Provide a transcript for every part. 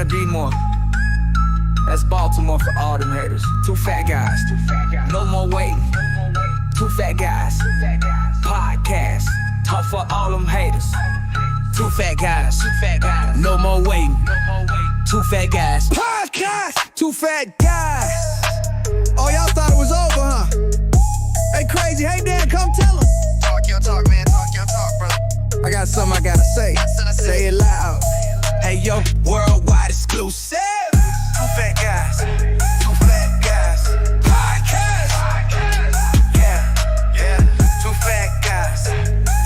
gotta be more. That's Baltimore for all them haters. Two fat guys. No more waiting. Two fat guys. Podcast. Talk for all them haters. Two fat guys. No more waiting. Two fat guys. Podcast. Two fat guys. Oh, y'all thought it was over, huh? Hey, Crazy. Hey, Dan, come tell us. Talk your talk, man. Talk your talk, brother. I got something I gotta say. Say it loud. Hey, yo, worldwide exclusive. Two fat guys. Two fat guys. Podcast. Yeah. Two fat guys.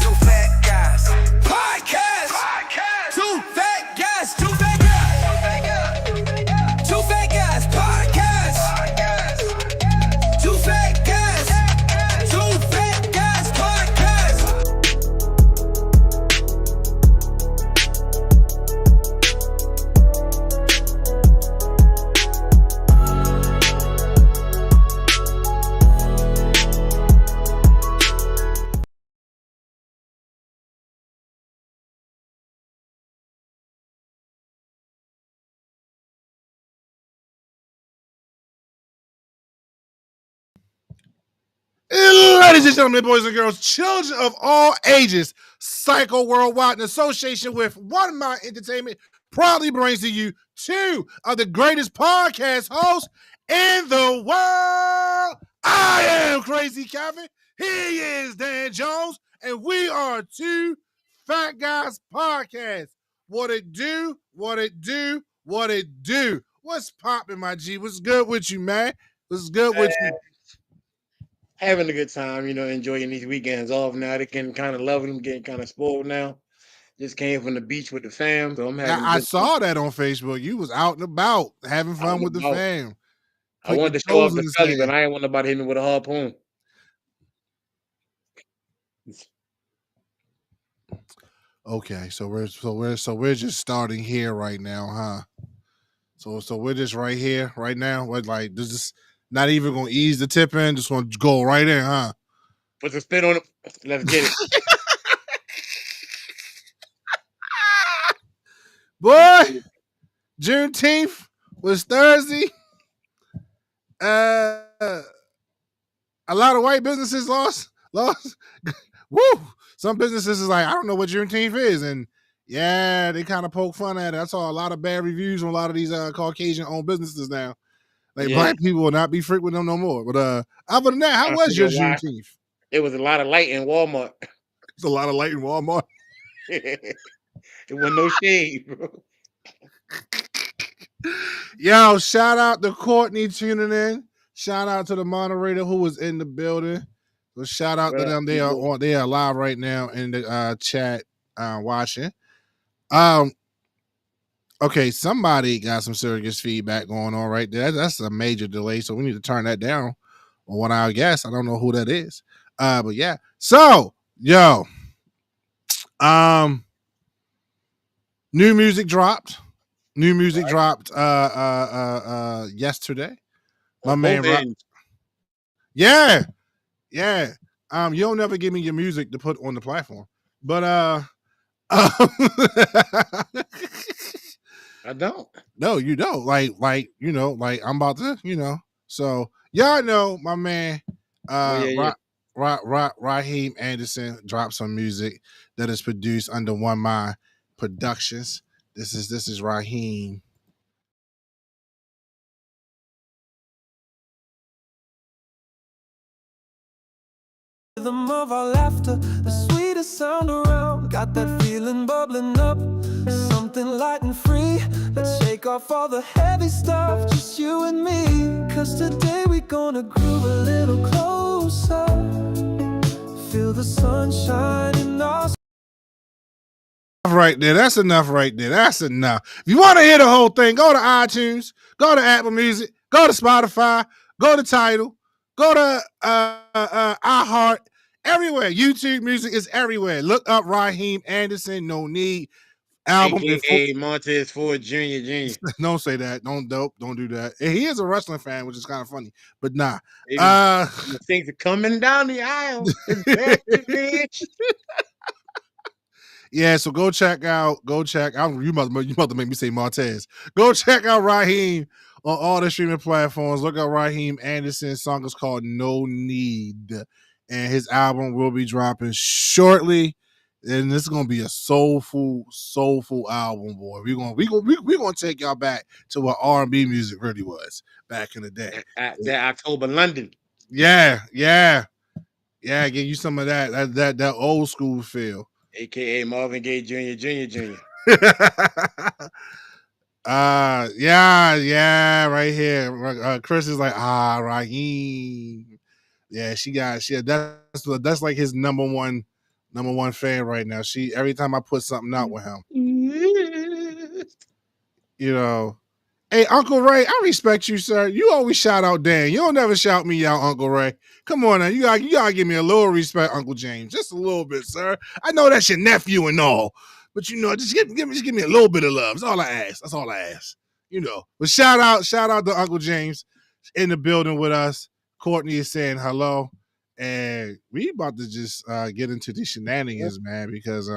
Two fat guys. Podcast. Two fat guys. Two fat guys. Two fat guys. Podcast. Two fat guys. Two fat guys. Podcast. Ladies and gentlemen, boys and girls, children of all ages, Psycho Worldwide, in association with One Mind Entertainment, proudly brings to you two of the greatest podcast hosts in the world. I am Crazy Kevin. He is Dan Jones, and we are Two Fat Guys Podcast. What it do? What it do? What it do? What's poppin', my G? What's good with you, man? What's good with you? Having a good time, enjoying these weekends off now. They can kind of love them, getting kind of spoiled now. Just came from the beach with the fam, so I'm having. I saw that on Facebook. You was out and about having fun with the fam. I wanted to show off the felly, but I ain't want nobody hit me with a harpoon. Okay, so we're just starting here right now, huh? So we're just right here right now. What, like, this is not even gonna ease the tip in, just gonna go right in, huh? Put the spit on it. Let's get it. Boy, Juneteenth was Thursday. A lot of white businesses lost. Woo! Some businesses is like, I don't know what Juneteenth is, and yeah, they kind of poke fun at it. I saw a lot of bad reviews on a lot of these Caucasian-owned businesses now. Like, black people will not be freaked with them no more. But other than that, how was your Juneteenth? It was a lot of light in Walmart. It's a lot of light in Walmart. It was no shade, bro. Yo, shout out to Courtney tuning in. Shout out to the moderator who was in the building. So shout out to them. They are live right now in the chat watching. Okay, somebody got some serious feedback going on right there. That's a major delay, so we need to turn that down on what I guess. I don't know who that is. But yeah. So, yo. New music dropped. Yesterday. My man Rob. Yeah. You'll never give me your music to put on the platform. But I don't. No, you don't. Like I'm about to, So y'all know my man Raheem Anderson dropped some music that is produced under One Mind Productions. This is Raheem. Rhythm of our laughter, the sweetest sound around. Got that feeling bubbling up, something light and free. Let's shake off all the heavy stuff, just you and me. Cause today we gonna groove a little closer. Feel the sunshine in our. Right there, that's enough right there. That's enough. If you want to hear the whole thing, go to iTunes, go to Apple Music, go to Spotify, go to Tidal, go to iHeart, everywhere. YouTube Music is everywhere. Look up Raheem Anderson. No need. Album AKA Montez Ford Jr. Don't say that. Don't do that. And he is a wrestling fan, which is kind of funny, but nah. Things are coming down the aisle. Yeah, so go check out. You must make me say Martez. Go check out Raheem on all the streaming platforms. Look up Raheem Anderson's song is called No Need, and his album will be dropping shortly. And this is gonna be a soulful album, boy. We're gonna take y'all back to what R&B music really was back in the day. That October London. Yeah, give you some of that old school feel. AKA Marvin Gaye Jr. Yeah, right here. Chris is like, Raheem. Yeah, that's like his number one fan right now. She every time I put something out with him, you know. Hey, Uncle Ray, I respect you, sir. You always shout out Dan. You don't never shout me out, Uncle Ray. Come on now. You gotta give me a little respect, Uncle James. Just a little bit, sir. I know that's your nephew and all, but just give me a little bit of love. That's all I ask. You know. But shout out to Uncle James in the building with us. Courtney is saying hello. And we about to just get into these shenanigans, man, because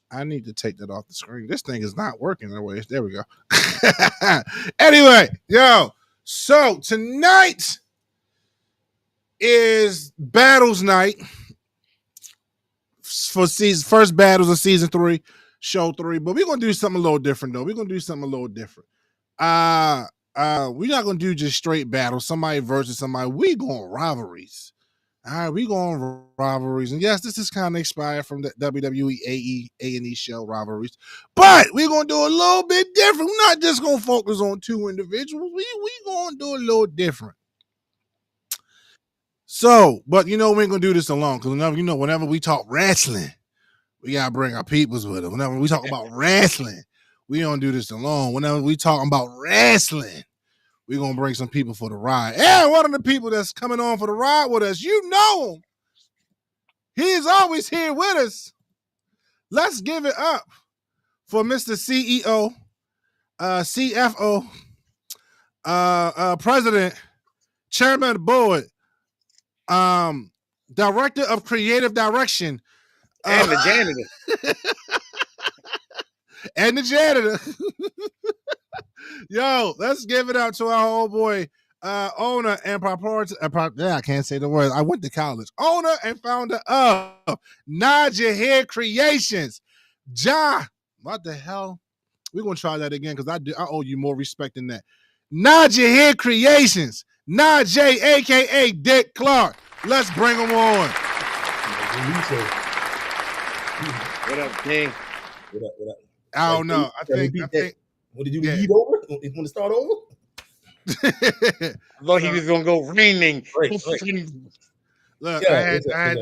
I need to take that off the screen. This thing is not working. There we go. Anyway, so tonight is battles night for first battles of season 3, show 3. But we're gonna do something a little different though. We're not gonna do just straight battles, somebody versus somebody. We going rivalries. All right, we going rivalries. And yes, this is kind of inspired from the WWE A&E show Rivalries. But we're going to do a little bit different. We're not just going to focus on 2 individuals. We going to do a little different. So, but we ain't going to do this alone because whenever we talk wrestling, we got to bring our peoples with us. Whenever we talk about wrestling, we don't do this alone. Whenever we talking about wrestling, we're going to bring some people for the ride. And one of the people that's coming on for the ride with us, you know him. He is always here with us. Let's give it up for Mr. CEO, CFO, President, Chairman of the Board, Director of Creative Direction. And the janitor. And the janitor. Yo, let's give it up to our old boy, owner and proprietor. I can't say the word. I went to college. Owner and founder of Nod Your Head Creations. What the hell? We're gonna try that again because I owe you more respect than that. Nod Your Head Creations. Nod J, aka Dick Clark. Let's bring him on. What up, King? What up? I don't know. I think. What did you lead over? You want to start over? I thought he was gonna go raining. Look, I had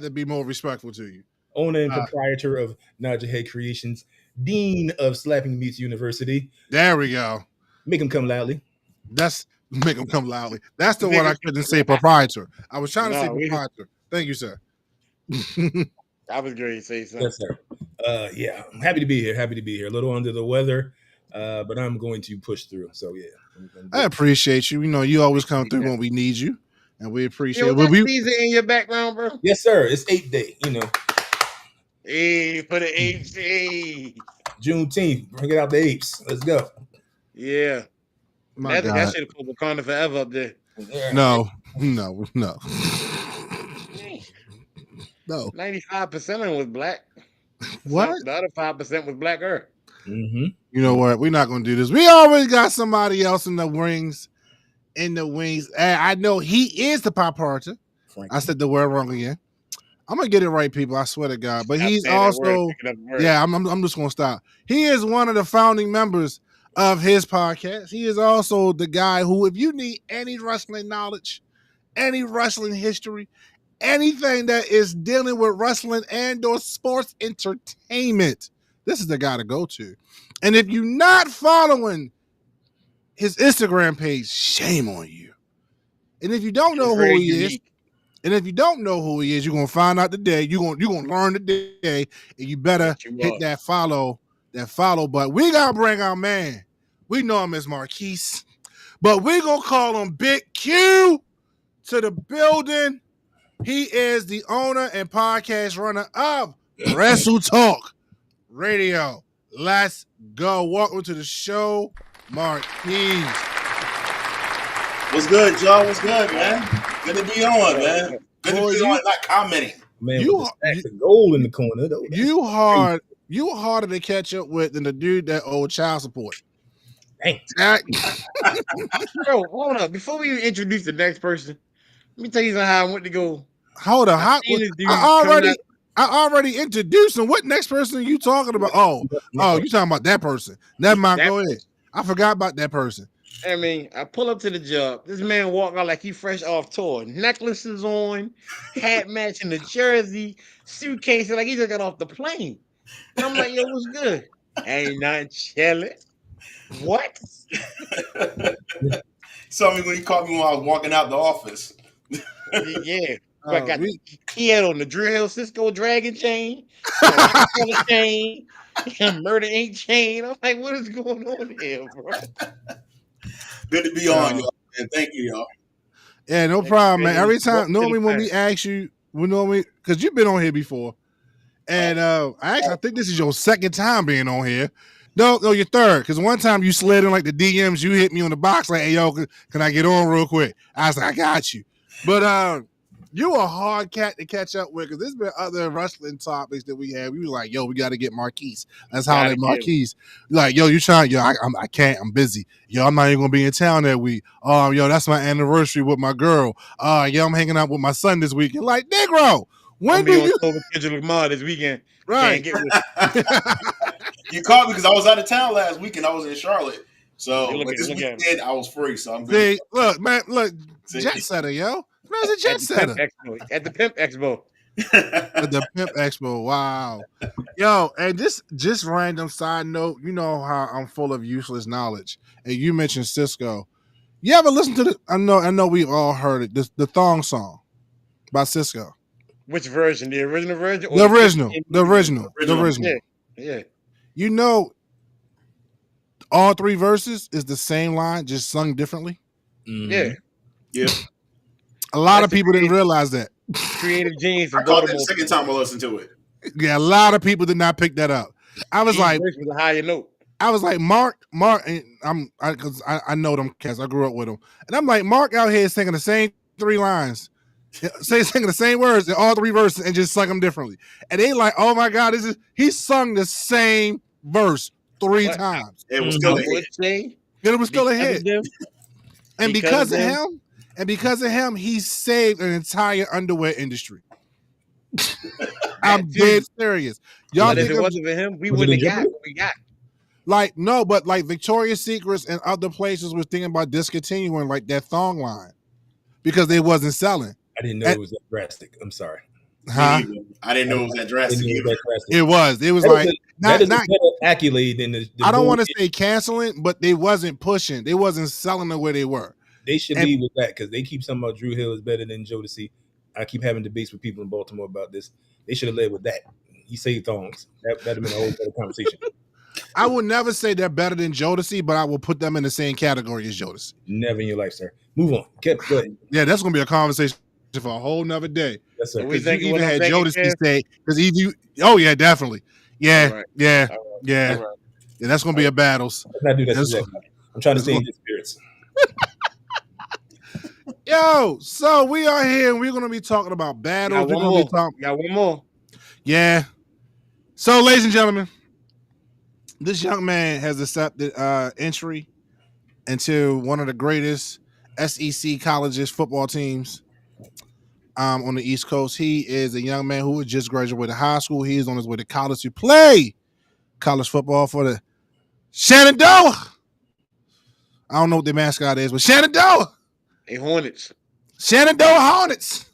to be more respectful to you. Owner and proprietor of Nod Your Head Creations, Dean of Slapping Meats University. There we go. Make him come loudly. Make him come loudly. That's the one I couldn't say proprietor. I was trying to say proprietor. Thank you, sir. I was going to say something. Yes, sir. Yeah, I'm happy to be here. A little under the weather, but I'm going to push through. So yeah, I appreciate you. You always come through when we need you, and we appreciate it. Season in your background, bro? Yes, sir. It's 8th day. Hey, for the apes. Hey, Juneteenth. Bring it out the apes. Let's go. Yeah. That should have put Wakanda Forever up there. Yeah. No. 95% of them was black. What? The other 5% was black earth. Mm-hmm. You know what? We're not going to do this. We always got somebody else in the wings. I know he is the proprietor. I said the word wrong again. I'm going to get it right, people. I swear to God. But he's also, I'm just going to stop. He is one of the founding members of his podcast. He is also the guy who, if you need any wrestling knowledge, any wrestling history, anything that is dealing with wrestling and or sports entertainment, this is the guy to go to. And if you're not following his Instagram page, shame on you. And if you don't know who he is, you're gonna find out today. You're gonna learn today, and you better hit that follow button. We gotta bring our man. We know him as Marquise, but we're gonna call him Big Q to the building. He is the owner and podcast runner of Wrestle Talk Radio. Let's go. Welcome to the show, Marquise. What's good, Joe? What's good, man? Good to be on, man. Good Boy, to be on, not commenting. Man, You- with the stacks of gold in the corner. Though. You harder to catch up with than the dude that owed child support. Dang. Bro, hold up. Before we introduce the next person, let me tell you how I went to go. Hold on. seen this dude I coming already introduced him. What next person are you talking about? Oh, you talking about that person. Never mind. Go ahead. I forgot about that person. I mean, I pull up to the job. This man walk out like he fresh off tour. Necklaces on, hat matching the jersey, suitcase like he just got off the plane. And I'm like, yo, what's good? Ain't nothing chilling. What? Saw me when he caught me when I was walking out the office. Yeah. Oh, He had on the Drill Hill Cisco Dragon chain, Rockefeller chain, Murder Inc. chain. I'm like, what is going on here, bro? Good to be on, y'all. And thank you, y'all. Yeah, no problem, man. Every time, normally when we ask you, because you've been on here before, and I think this is your second time being on here. No, your third. Because one time you slid in like the DMs, you hit me on the box like, "Hey, yo, can I get on real quick?" I was like, "I got you," but you a hard cat to catch up with because there's been other wrestling topics that we had. We were like, "Yo, we got to get Marquise." That's how that Marquise. Like, yo, you trying? Yo, I can't. I'm busy. Yo, I'm not even gonna be in town that week. Yo, that's my anniversary with my girl. Yo, I'm hanging out with my son this weekend. Like, Negro, when do you? Kendrick Lamar this weekend? Right. Can't get with You called me because I was out of town last weekend. I was in Charlotte. So Hey, look but at- this look at weekend I was free. So I'm good. See, look, man, See? jet setter, yo. Man's a jet at the setter. Pimp Expo. At the Pimp Expo. At the Pimp Expo. Wow. Yo, and just random side note, you know how I'm full of useless knowledge. And you mentioned Cisco. You ever listen to the I know we all heard it, the thong song by Cisco. Which version? The original version? Or The original. Yeah. You know, all three verses is the same line, just sung differently. Yeah. Yeah. A lot of That's people didn't realize that. Creative genius I of caught that the Baltimore. second time I listened to it. Yeah, a lot of people did not pick that up. I was like, With a higher note. Mark, and because I know them cats. I grew up with them, and I'm like, Mark out here singing the same three lines, singing the same words in all three verses, and just sung them differently. And they like, oh my god, he sung the same verse three times. It was still a I would hit. say And it was still a because hit. of them, And because because of him, he saved an entire underwear industry. I'm too. dead serious. Y'all But if think it of, wasn't for him, we Was it wouldn't in have got Germany? what we got. like no, but like Victoria's Secrets and other places was thinking about discontinuing like that thong line because they wasn't selling. I didn't know it was that drastic. I'm sorry. Huh? I didn't know it was that I drastic didn't know either. it was that drastic. It was That like is a not. better accolade than the I don't want to bullshit. say canceling, but they wasn't pushing. They wasn't selling the way they were. They should and- leave with that because they keep talking about Drew Hill is better than Jodeci. I keep having debates with people in Baltimore about this. They should have led with that. He saved thongs. That'd have been a whole other conversation. I would never say they're better than Jodeci, but I will put them in the same category as Jodeci. Never in your life, sir. Move on. Go ahead. Yeah, that's gonna be a conversation for a whole nother day. Yes, sir. We Because you think even what I'm had thinking, Jodeci Kev? say, because you, oh yeah, definitely, yeah, All right. yeah, All right. yeah, All right. yeah. That's gonna be a battles. Let's not do that. That's- to that. I'm trying to stay in that's- good spirits. Yo, so we are here and we're gonna be talking about battles. Got We're one gonna more. be talking, Got one more. yeah. So, ladies and gentlemen, this young man has accepted entry into one of the greatest SEC colleges football teams on the East Coast. He is a young man who just graduated high school. He is on his way to college to play college football for the Shenandoah. I don't know what the mascot is, but Shenandoah. Hey, Hornets. Shenandoah Hornets.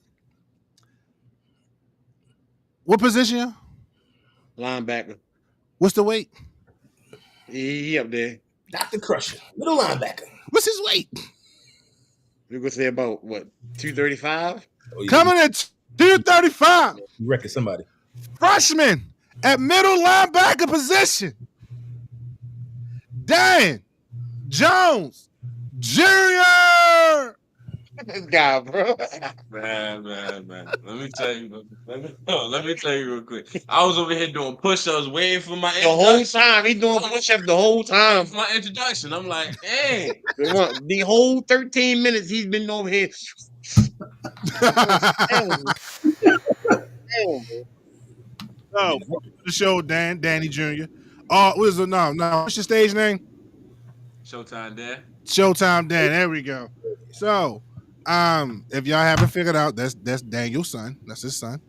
What position? Linebacker. What's the weight? He up there. Dr. Crusher, middle linebacker. What's his weight? We're gonna say about what, 235? Oh, yeah. Coming at 235. You reckon somebody. Freshman at middle linebacker position. Dan Jones Jr. This guy, bro. Man. Let me tell you. Let me tell you real quick. I was over here doing push-ups, waiting for my The whole introduction. time he doing push-ups the whole time. For my introduction, I'm like, dang. The whole 13 minutes he's been over here. Damn, bro. No, welcome to the show, Danny Jr. What is it? No. What's your stage name? Showtime, Dad. Showtime Dan. There we go. So, if y'all haven't figured out, that's Daniel's son. That's his son.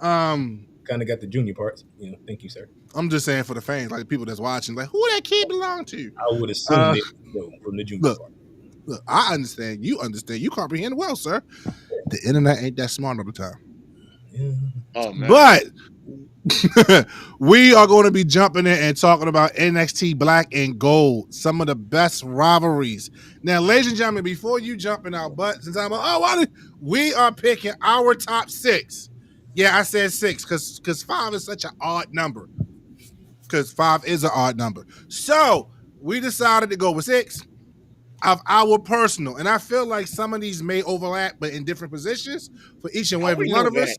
Kind of got the junior parts. Thank you, sir. I'm just saying for the fans, like the people that's watching, like who that kid belong to? I would assume they know from the junior part. Look, I understand. You understand. You comprehend well, sir. The internet ain't that smart all the time. Yeah. Oh man. But we are going to be jumping in and talking about NXT Black and Gold, some of the best rivalries. Now, ladies and gentlemen, before you jump in our butts and talking about, we are picking our top 6. Yeah, I said 6 because 5 is such an odd number. Because 5 is an odd number. So we decided to go with 6 of our personal. And I feel like some of these may overlap, but in different positions for each and every one of us.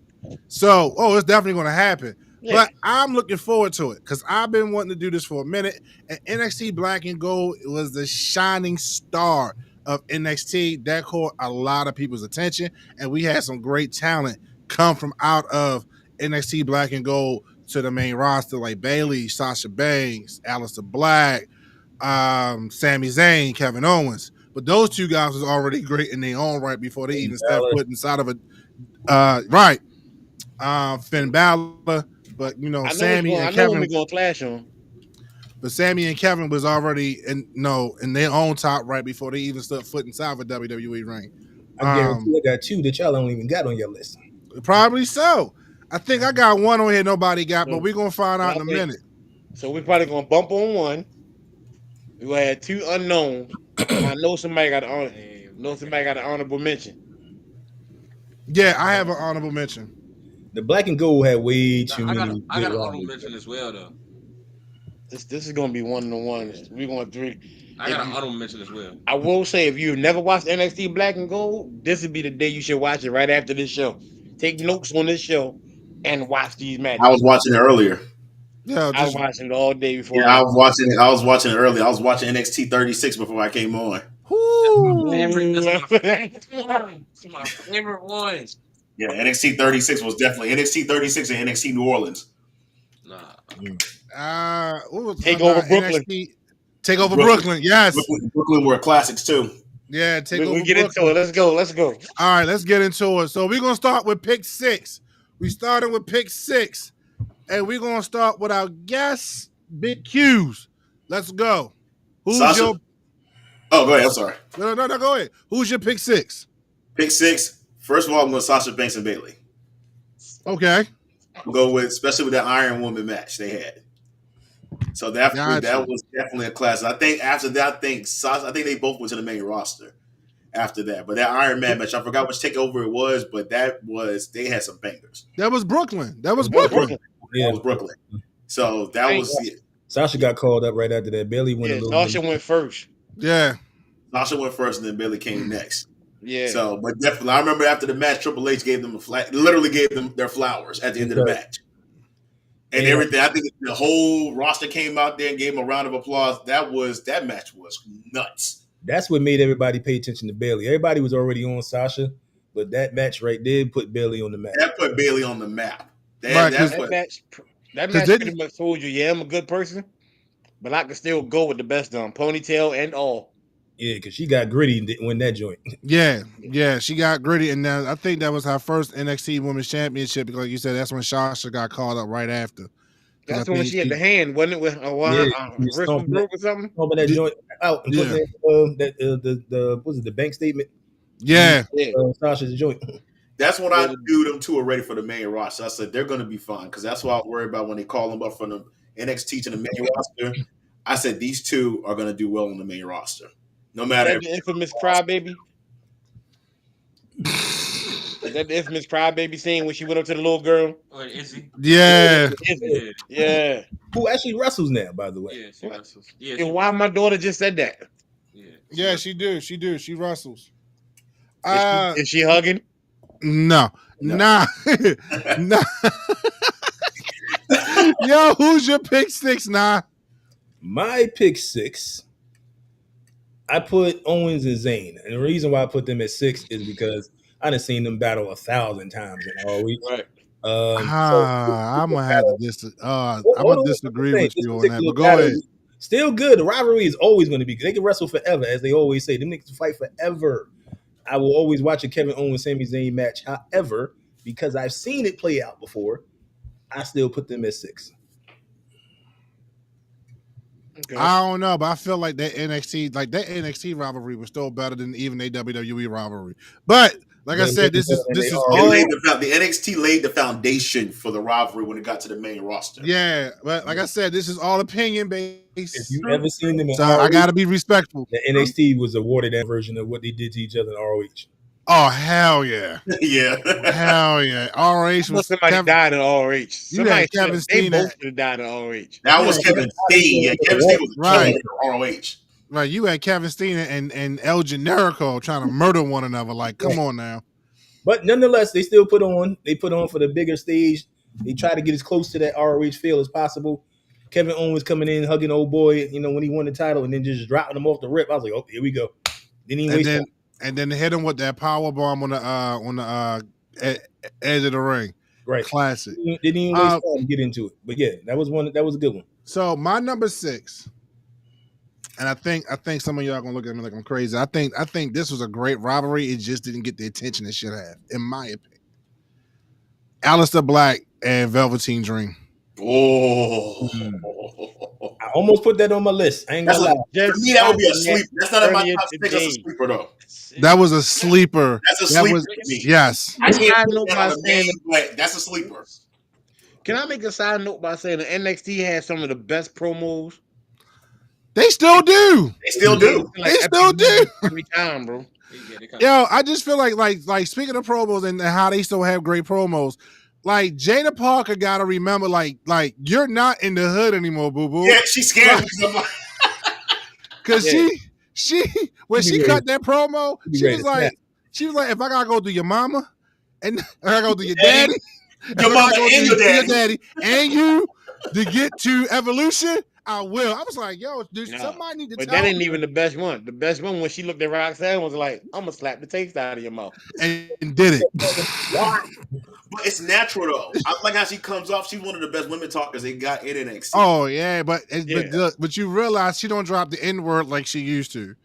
So, it's definitely going to happen. Yeah. But I'm looking forward to it because I've been wanting to do this for a minute. And NXT Black and Gold was the shining star of NXT. That caught a lot of people's attention. And we had some great talent come from out of NXT Black and Gold to the main roster, like Bayley, Sasha Banks, Aleister Black, Sami Zayn, Kevin Owens. But those two guys was already great in their own right before they even stepped foot inside of Finn Balor. But Sammy and Kevin, we're gonna clash on. But Sammy and Kevin was already in their own top right before they even stepped foot inside of a WWE ring. I guarantee I got 2 that y'all don't even got on your list. Probably so. I think I got 1 on here nobody got, but we're gonna find out in a minute. So we're probably gonna bump on 1. We gonna have 2 unknowns. I know somebody got an honorable mention. Yeah, I have an honorable mention. The Black and Gold had way too many. I got an honorable mention as well, though. This is gonna be one of the ones. We're gonna 3. I got an honorable mention as well. I will say, if you've never watched NXT Black and Gold, this would be the day you should watch it right after this show. Take notes on this show and watch these matches. I was watching it earlier. Yeah, I was watching it all day before. Yeah, I was watching it. I was watching it earlier. I was watching NXT 36 before I came on. That's my favorite one. Yeah, NXT 36 was definitely NXT 36 and NXT New Orleans. What was Take over Brooklyn. Take over Brooklyn. Yes. Brooklyn were classics too. Yeah, we get into it. Let's go. All right, let's get into it. So we're gonna start with pick 6. We started with pick 6, and we're gonna start with our guest, Big Q's. Let's go. Who's Sasha? your? Oh, go ahead. I'm sorry. No, go ahead. Who's your pick 6? Pick 6. First of all, I'm going Sasha Banks and Bayley. Okay. I'll go with, especially with that Iron Woman match they had. So that was definitely a classic. I think after that, I think they both went to the main roster after that. But that Iron Man match, I forgot which takeover it was, but they had some bangers. That was Brooklyn. Yeah, it was Brooklyn. So that was it. Sasha got called up right after that. Bayley went. Sasha went first. Yeah. Sasha went first, and then Bayley came next. Yeah. So, but definitely, I remember after the match, Triple H gave them literally gave them their flowers at the end of the match. And everything. I think the whole roster came out there and gave them a round of applause. That match was nuts. That's what made everybody pay attention to Bayley. Everybody was already on Sasha, but that match right there put Bayley on the map. That put Bayley on the map. That match pretty much told you, yeah, I'm a good person, but I can still go with the best of them, ponytail and all. Yeah, because she got gritty and didn't win that joint. Yeah, she got gritty, and now I think that was her first NXT Women's Championship. Because like you said, that's when Sasha got called up right after. That's when she had the hand, wasn't it? With wrist was broke or something. Over that joint out and put the bank statement. Yeah, Sasha's joint. That's when I knew them two are ready for the main roster. I said they're going to be fine because that's what I was worried about when they call them up from the NXT to the main roster. I said these two are going to do well on the main roster. No matter. Is that the infamous crybaby? Is that the infamous crybaby scene when she went up to the little girl? Or Izzy? Yeah. Yeah. Who actually wrestles now, by the way? Yeah, she wrestles. Yeah, and why my daughter just said that? Yeah, she do. She wrestles. Is she hugging? No. Nah. Nah. Yo, who's your pick 6, Nah? My pick 6, I put Owens and Zayn. And the reason why I put them at 6 is because I done seen them battle 1,000 times in all week. Right. I'm gonna have to I'm gonna disagree with This you on that, particular but go battle ahead. was still good. The rivalry is always going to be good. They can wrestle forever, as they always say. Them niggas fight forever. I will always watch a Kevin Owens Sami Zayn match. However, because I've seen it play out before, I still put them at 6. Okay. I don't know, but I feel like that NXT rivalry was still better than even a WWE rivalry. But like I said, this is all. The NXT laid the foundation for the rivalry when it got to the main roster. Yeah, but like I said, this is all opinion based. If you ever seen them in So ROH, I gotta be respectful. the NXT was awarded that version of what they did to each other in ROH. Oh hell yeah, Yeah. hell yeah. ROH was somebody died in ROH. Somebody Kevin they Steen both should have died in ROH. That was Kevin Steen. Yeah, Kevin Steen was Right. ROH. Right, you had Kevin Steen and El Generico trying to murder one another. Like, come on now. But nonetheless, they still put on. They put on for the bigger stage. They try to get as close to that ROH feel as possible. Kevin Owens coming in, hugging old boy, when he won the title, and then just dropping him off the rip. I was like, oh, here we go. Didn't even waste time. And then hit him with that power bomb on the edge of the ring. Right. Classic. Didn't even waste time to get into it. But yeah, that was a good one. So my number 6, and I think some of y'all gonna look at me like I'm crazy. I think this was a great rivalry. It just didn't get the attention it should have, in my opinion. Aleister Black and Velveteen Dream. Oh. I almost put that on my list. I ain't gonna lie. For me, that would be a sleeper. That's not in my top 6. That's a sleeper, though. That was a sleeper. That's a sleeper. Yes. I can't put that on the main, but that's a sleeper. Can I make a side note by saying the NXT has some of the best promos? They still do. They still do. They still do. Every time, bro. Yo, I just feel like speaking of promos and how they still have great promos, like Jada Parker gotta remember, like you're not in the hood anymore, boo boo. Yeah, she's scared because she when she cut that promo, she was like, if I gotta go through your mama, and I gotta go through your daddy, your mama and your daddy, and you to get to Evolution, I will. I was like, yo, dude, somebody need to but tell that ain't me. even the best one. The best one when she looked at Roxanne was like, I'm gonna slap the taste out of your mouth. And did it. But it's natural though. I like how she comes off. She's one of the best women talkers they got in NXT. Oh yeah, but you realize she don't drop the N-word like she used to.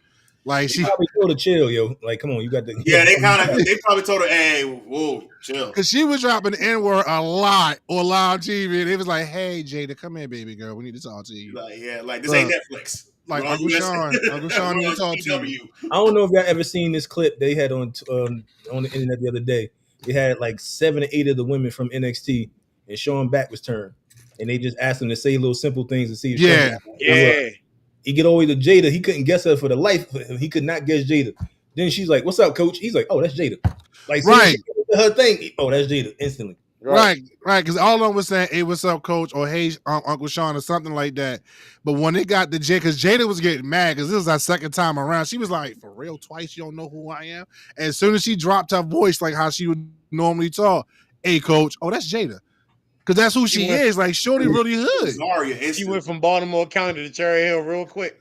Like she probably told her chill, yo. Like, come on, you got the they probably told her, hey, whoa, chill. Because she was dropping the N-word a lot on live TV, and it was like, hey Jada, come here, baby girl, we need to talk to you. Like this ain't Netflix. Like Uncle Sean need to talk to you. I don't know if y'all ever seen this clip they had on the internet the other day. They had like 7 or 8 of the women from NXT, and Sean back was turned, and they just asked him to say little simple things to see. If he get over to Jada. He couldn't guess her for the life. He could not guess Jada. Then she's like, "What's up, coach?" He's like, "Oh, that's Jada." Like, right, her thing. Oh, that's Jada instantly. Right. Because all of them was saying, "Hey, what's up, coach?" or "Hey, Uncle Sean," or something like that. But when it got to Jada, because Jada was getting mad because this was our second time around, she was like, "For real, twice? You don't know who I am?" And as soon as she dropped her voice, like how she would normally talk, "Hey, coach," oh, that's Jada. Because that's who she is. Like, shorty really hood. She went from Baltimore County to Cherry Hill real quick.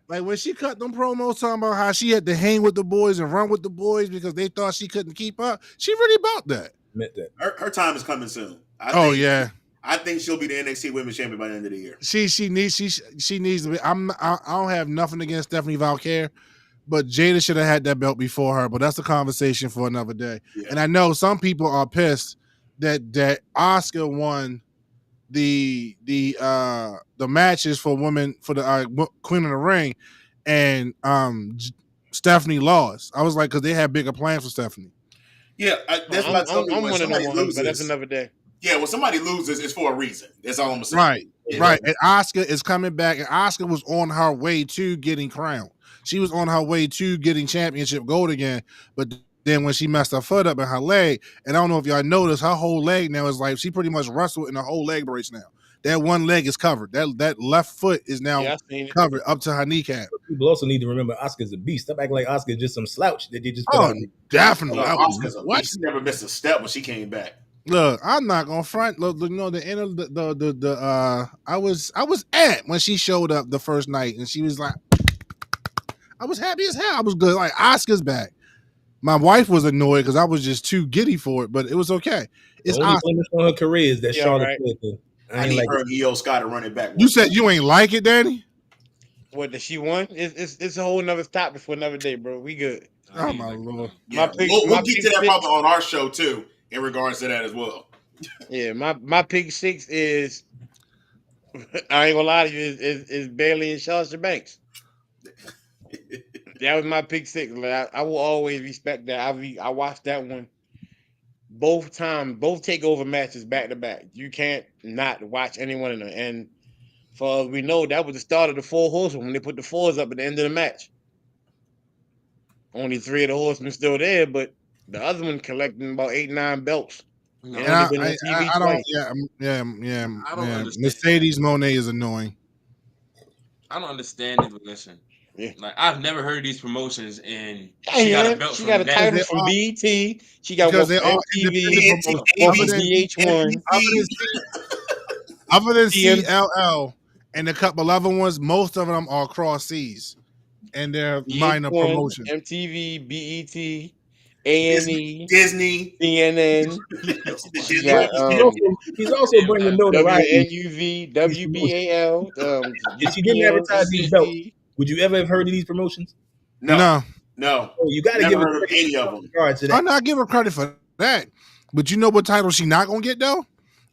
Like when she cut them promos talking about how she had to hang with the boys and run with the boys because they thought she couldn't keep up, she really about that. Admit that. Her time is coming soon. I think she'll be the NXT Women's Champion by the end of the year. She needs to be. I don't have nothing against Stephanie Valkyrie, but Jada should have had that belt before her. But that's a conversation for another day. Yeah. And I know some people are pissed that Asuka won the matches for women for the Queen of the Ring, and Stephanie lost. I was like, because they had bigger plans for Stephanie. Yeah, that's what I told you. When somebody loses, but that's another day. Yeah, when somebody loses, it's for a reason. That's all I'm saying. Right, right. And Asuka is coming back, and Asuka was on her way to getting crowned. She was on her way to getting championship gold again, but then when she messed her foot up in her leg, and I don't know if y'all noticed, her whole leg now is like she pretty much wrestled in a whole leg brace now that one leg is covered. That left foot is now Yeah, I seen it. covered up to her kneecap. People also need to remember Oscar's a beast. Stop acting like Oscar's just some slouch that they just put Oh, out. definitely. No, Oscar's a What? beast. She never missed a step when she came back. Look, I'm not gonna front. Look, you know the end of the I was at when she showed up the first night, and she was like, I was happy as hell. I was good. Like Oscar's back. My wife was annoyed because I was just too giddy for it, but it was okay. It's The only Oscar. blemish on her career is that Yeah, Charlotte right. Flair thing. I ain't need like her it. and Io Scott to run it back. You said you ain't like it, Danny? What did she won? It's a whole nother topic for another day, bro. We good. Oh my lord. Yeah, my pick- we'll my get pick to that six- probably on our show too, in regards to that as well. Yeah, my pick 6 is I ain't gonna lie to you, is Bailey and Sasha Banks. That was my pick 6. Like, I will always respect that. I watched that one both takeover matches back to back. You can't not watch any one of them. And for we know that was the start of the 4 horsemen when they put the 4s up at the end of the match. Only 3 of the horsemen still there, but the other one collecting about 8-9 belts. No, And And only been on TV I don't. twice. I don't understand. Mercedes Monet is annoying. I don't understand it, but listen. Yeah. Like I've never heard of these promotions, and Hey, she got a man, belt she from got a that. title They from all- BET. She got one Because from they all MTV, independent one promotions. from VH1. Other than TM. CLL and a couple other ones, most of them are cross C's, and they're minor VH1, promotions. MTV, BET, A&E, Disney. CNN. Disney. She got He's also bringing notoriety. WNUV, WBAL, If she didn't UPN, advertise these belts, NBC. would you ever have heard of these promotions? No. Oh, you got to Never give heard it of any of them. regard to that. I'm not giving her credit for that. But you know what title she not gonna get though?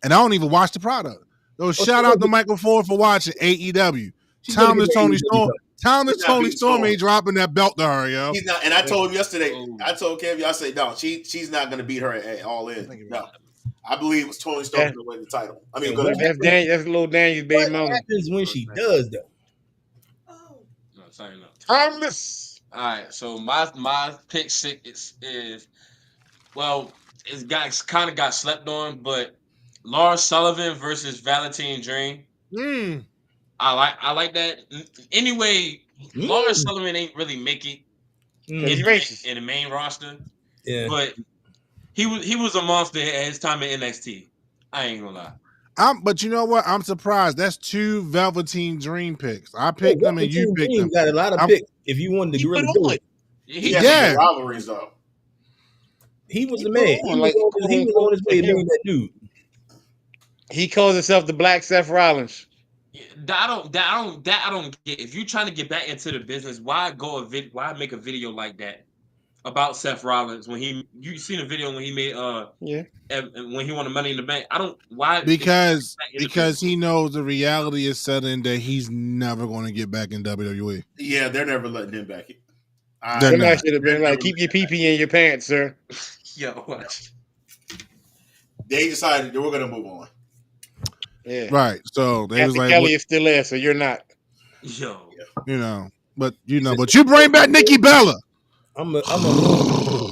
And I don't even watch the product. So shout out to Michael Ford for watching AEW. She's gonna Timeless get the Tony AEW Storm. belt. Timeless He's not Tony beating Storm Storm. ain't dropping that belt to her, yo. He's not, and I told him yesterday. Oh. I told Kevin, I said no. She's not going to beat her at All In. No, I believe it was Tony Storm going to win the title. I mean, And gonna what win. That's little Daniel's baby What mama. happens when she does though? No, sorry, no. Timeless. All right, so my pick 6 is well, it's kind of got slept on, but Lars Sullivan versus Valentine Dream. Mm. I like that. Anyway, Lars Sullivan ain't really make it He's racist. in the main roster, Yeah. but he was a monster at his time in NXT. I ain't gonna lie. But you know what? I'm surprised. That's 2 Velveteen Dream picks. I picked them and you Velveteen picked Dream them. got a lot of picks. If you wanted to He really put do on. it, He He, has Yeah. some rivalries though. he was He the put man. on, He like, was on his way to being that dude. He calls himself the Black Seth Rollins. I don't get. If you're trying to get back into the business, why why make a video like that about Seth Rollins when you seen a video when he made Yeah. when he won the Money in the Bank? I don't why Because he knows the reality is set in that he's never going to get back in WWE. Yeah, they're never letting him back. They're Somebody not. should have been like, keep your pee-pee in your pants, sir. yo watch. They decided that we're going to move on. Yeah. Right. So they was Captain like, Kelly is still there, so you're not. Yo, but you bring back Nikki Bella. I'm a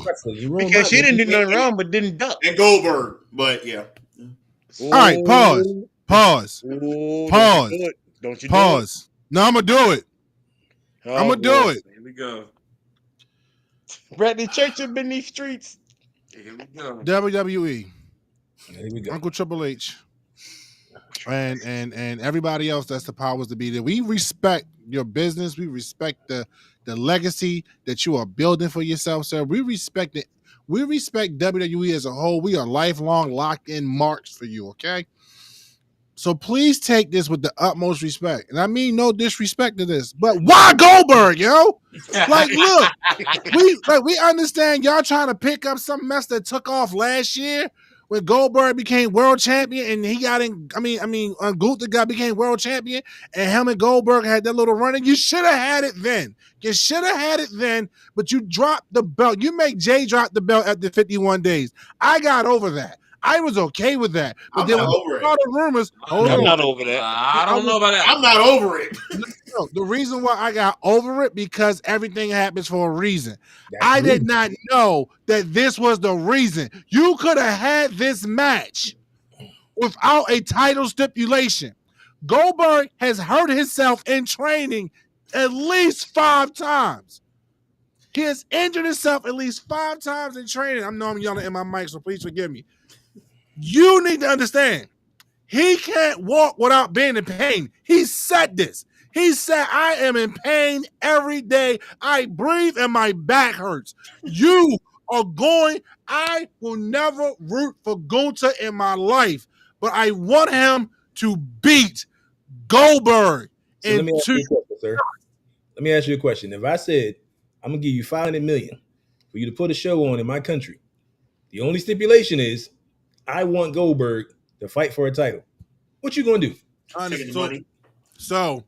wrestler. You ruined Because my- she didn't do nothing wrong, but didn't duck. And Goldberg, but yeah. All right, pause. Ooh, Pause. Don't you Pause. No, I'm gonna do it. do it. I'm gonna do it. here we go. Bradley Church up in these streets. Here we go. WWE, Here we go. Uncle Triple H, and everybody else that's the powers to be there. We respect your business. We respect the legacy that you are building for yourself, sir. We respect it. We respect WWE as a whole. We are lifelong locked in marks for you, okay? So please take this with the utmost respect. And I mean no disrespect to this, but why Goldberg, yo? Like, look, we understand y'all trying to pick up some mess that took off last year when Goldberg became world champion and he got in. Gunther became world champion and him and Goldberg had that little running. You should have had it then. You should have had it then, but you dropped the belt. You make Jay drop the belt after 51 days. I got over that. I was okay with that. But I'm there not was over it. a lot of rumors. I'm not over that. I don't know about that. I'm not over it. No, the reason why I got over it because everything happens for a reason. That's I rude. did not know that this was the reason. You could have had this match without a title stipulation. Goldberg has hurt himself in training at least 5 times. He has injured himself at least 5 times in training. I know I'm yelling in my mic, so please forgive me. You need to understand, he can't walk without being in pain. He said this. He said, I am in pain every day. I breathe and my back hurts. You are going, I will never root for Gunther in my life, but I want him to beat Goldberg. So let me ask you a question, sir. Let me ask you a question. If I said, I'm going to give you $500 million for you to put a show on in my country, the only stipulation is I want Goldberg to fight for a title, what you going to do? Taking the money. So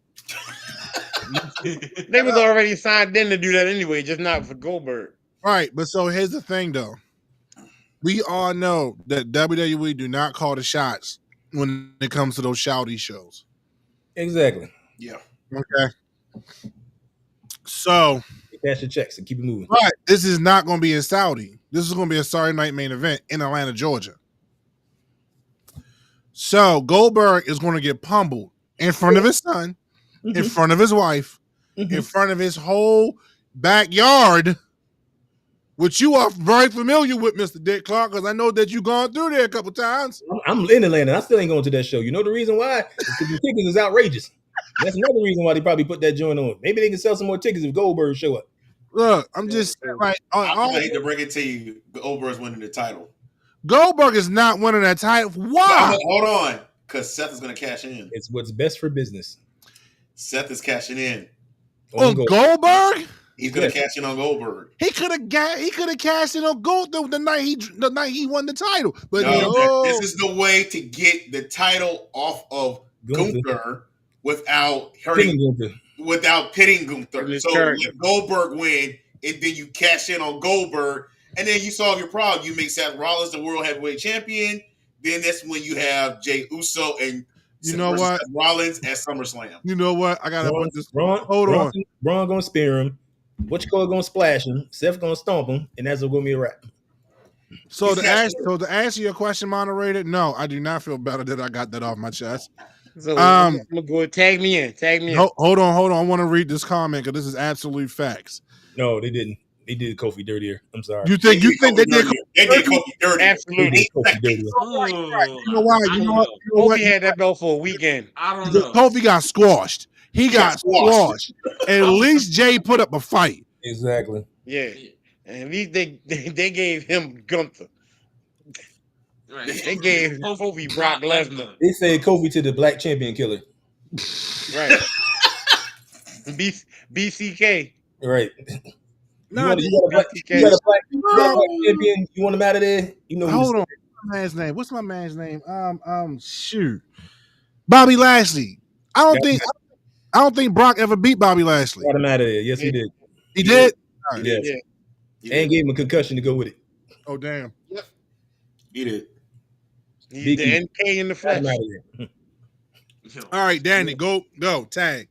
They was already signed in to do that anyway, just not for Goldberg. right, but so here's the thing, though. We all know that WWE do not call the shots when it comes to those shouty shows. Exactly. Yeah. Okay. So cash your checks and keep it moving. Right. This is not going to be in Saudi. This is going to be a Saturday night main event in Atlanta, Georgia. So Goldberg is going to get pummeled in front of his son, in front of his wife, in front of his whole backyard, which you are very familiar with, Mr. Dick Clark, because I know that you've gone through there a couple times. I'm in Atlanta. I still ain't going to that show. You know the reason why? Because the tickets is outrageous. That's another reason why they probably put that joint on. Maybe they can sell some more tickets if Goldberg show up. Look, I'm just like, I hate to bring it to you, Goldberg's winning the title. Goldberg is not winning that title. Why? Hold on, because Seth is going to cash in. It's what's best for business. Seth is cashing in on Goldberg. He's going to cash in on Goldberg. He could have cashed in on Goldberg the night he won the title. But no, this is the way to get the title off of Gunther without hurting Gunther. Without pitting Gunther. So let Goldberg win, and then you cash in on Goldberg, and then you solve your problem. You make Seth Rollins the World Heavyweight Champion. Then that's when you have Jey Uso and Seth Rollins at SummerSlam. You know what? I gotta put this. Hold on. Braun gonna spear him. Gonna splash him. Seth gonna stomp him, and that's gonna be a wrap. So to answer your question, moderator, no, I do not feel better that I got that off my chest. So I'm gonna go tag me in. Hold on. I want to read this comment because this is absolute facts. No, they didn't. They did Kofi dirtier. I'm sorry. You think they did Kofi dirty? Absolutely. You know why? You know what? Kofi had that belt for a weekend. I don't know. Kofi got squashed. He got squashed. At least Jay put up a fight. Exactly. Yeah. And at least they gave him Gunther. Right. They gave Kofi Brock Lesnar. They said Kofi to the black champion killer. Right. BCK. Right. No, you got a black champion. You want him out of there? You know. Hold on. What's my man's name? Shoot. Bobby Lashley. I don't think Brock ever beat Bobby Lashley. Got him out of there. Yes, he did. He did? Right. Yeah. And gave him a concussion to go with it. Oh, damn. Yep. He did. He's the NK in the flesh. All right, Danny, go, tag.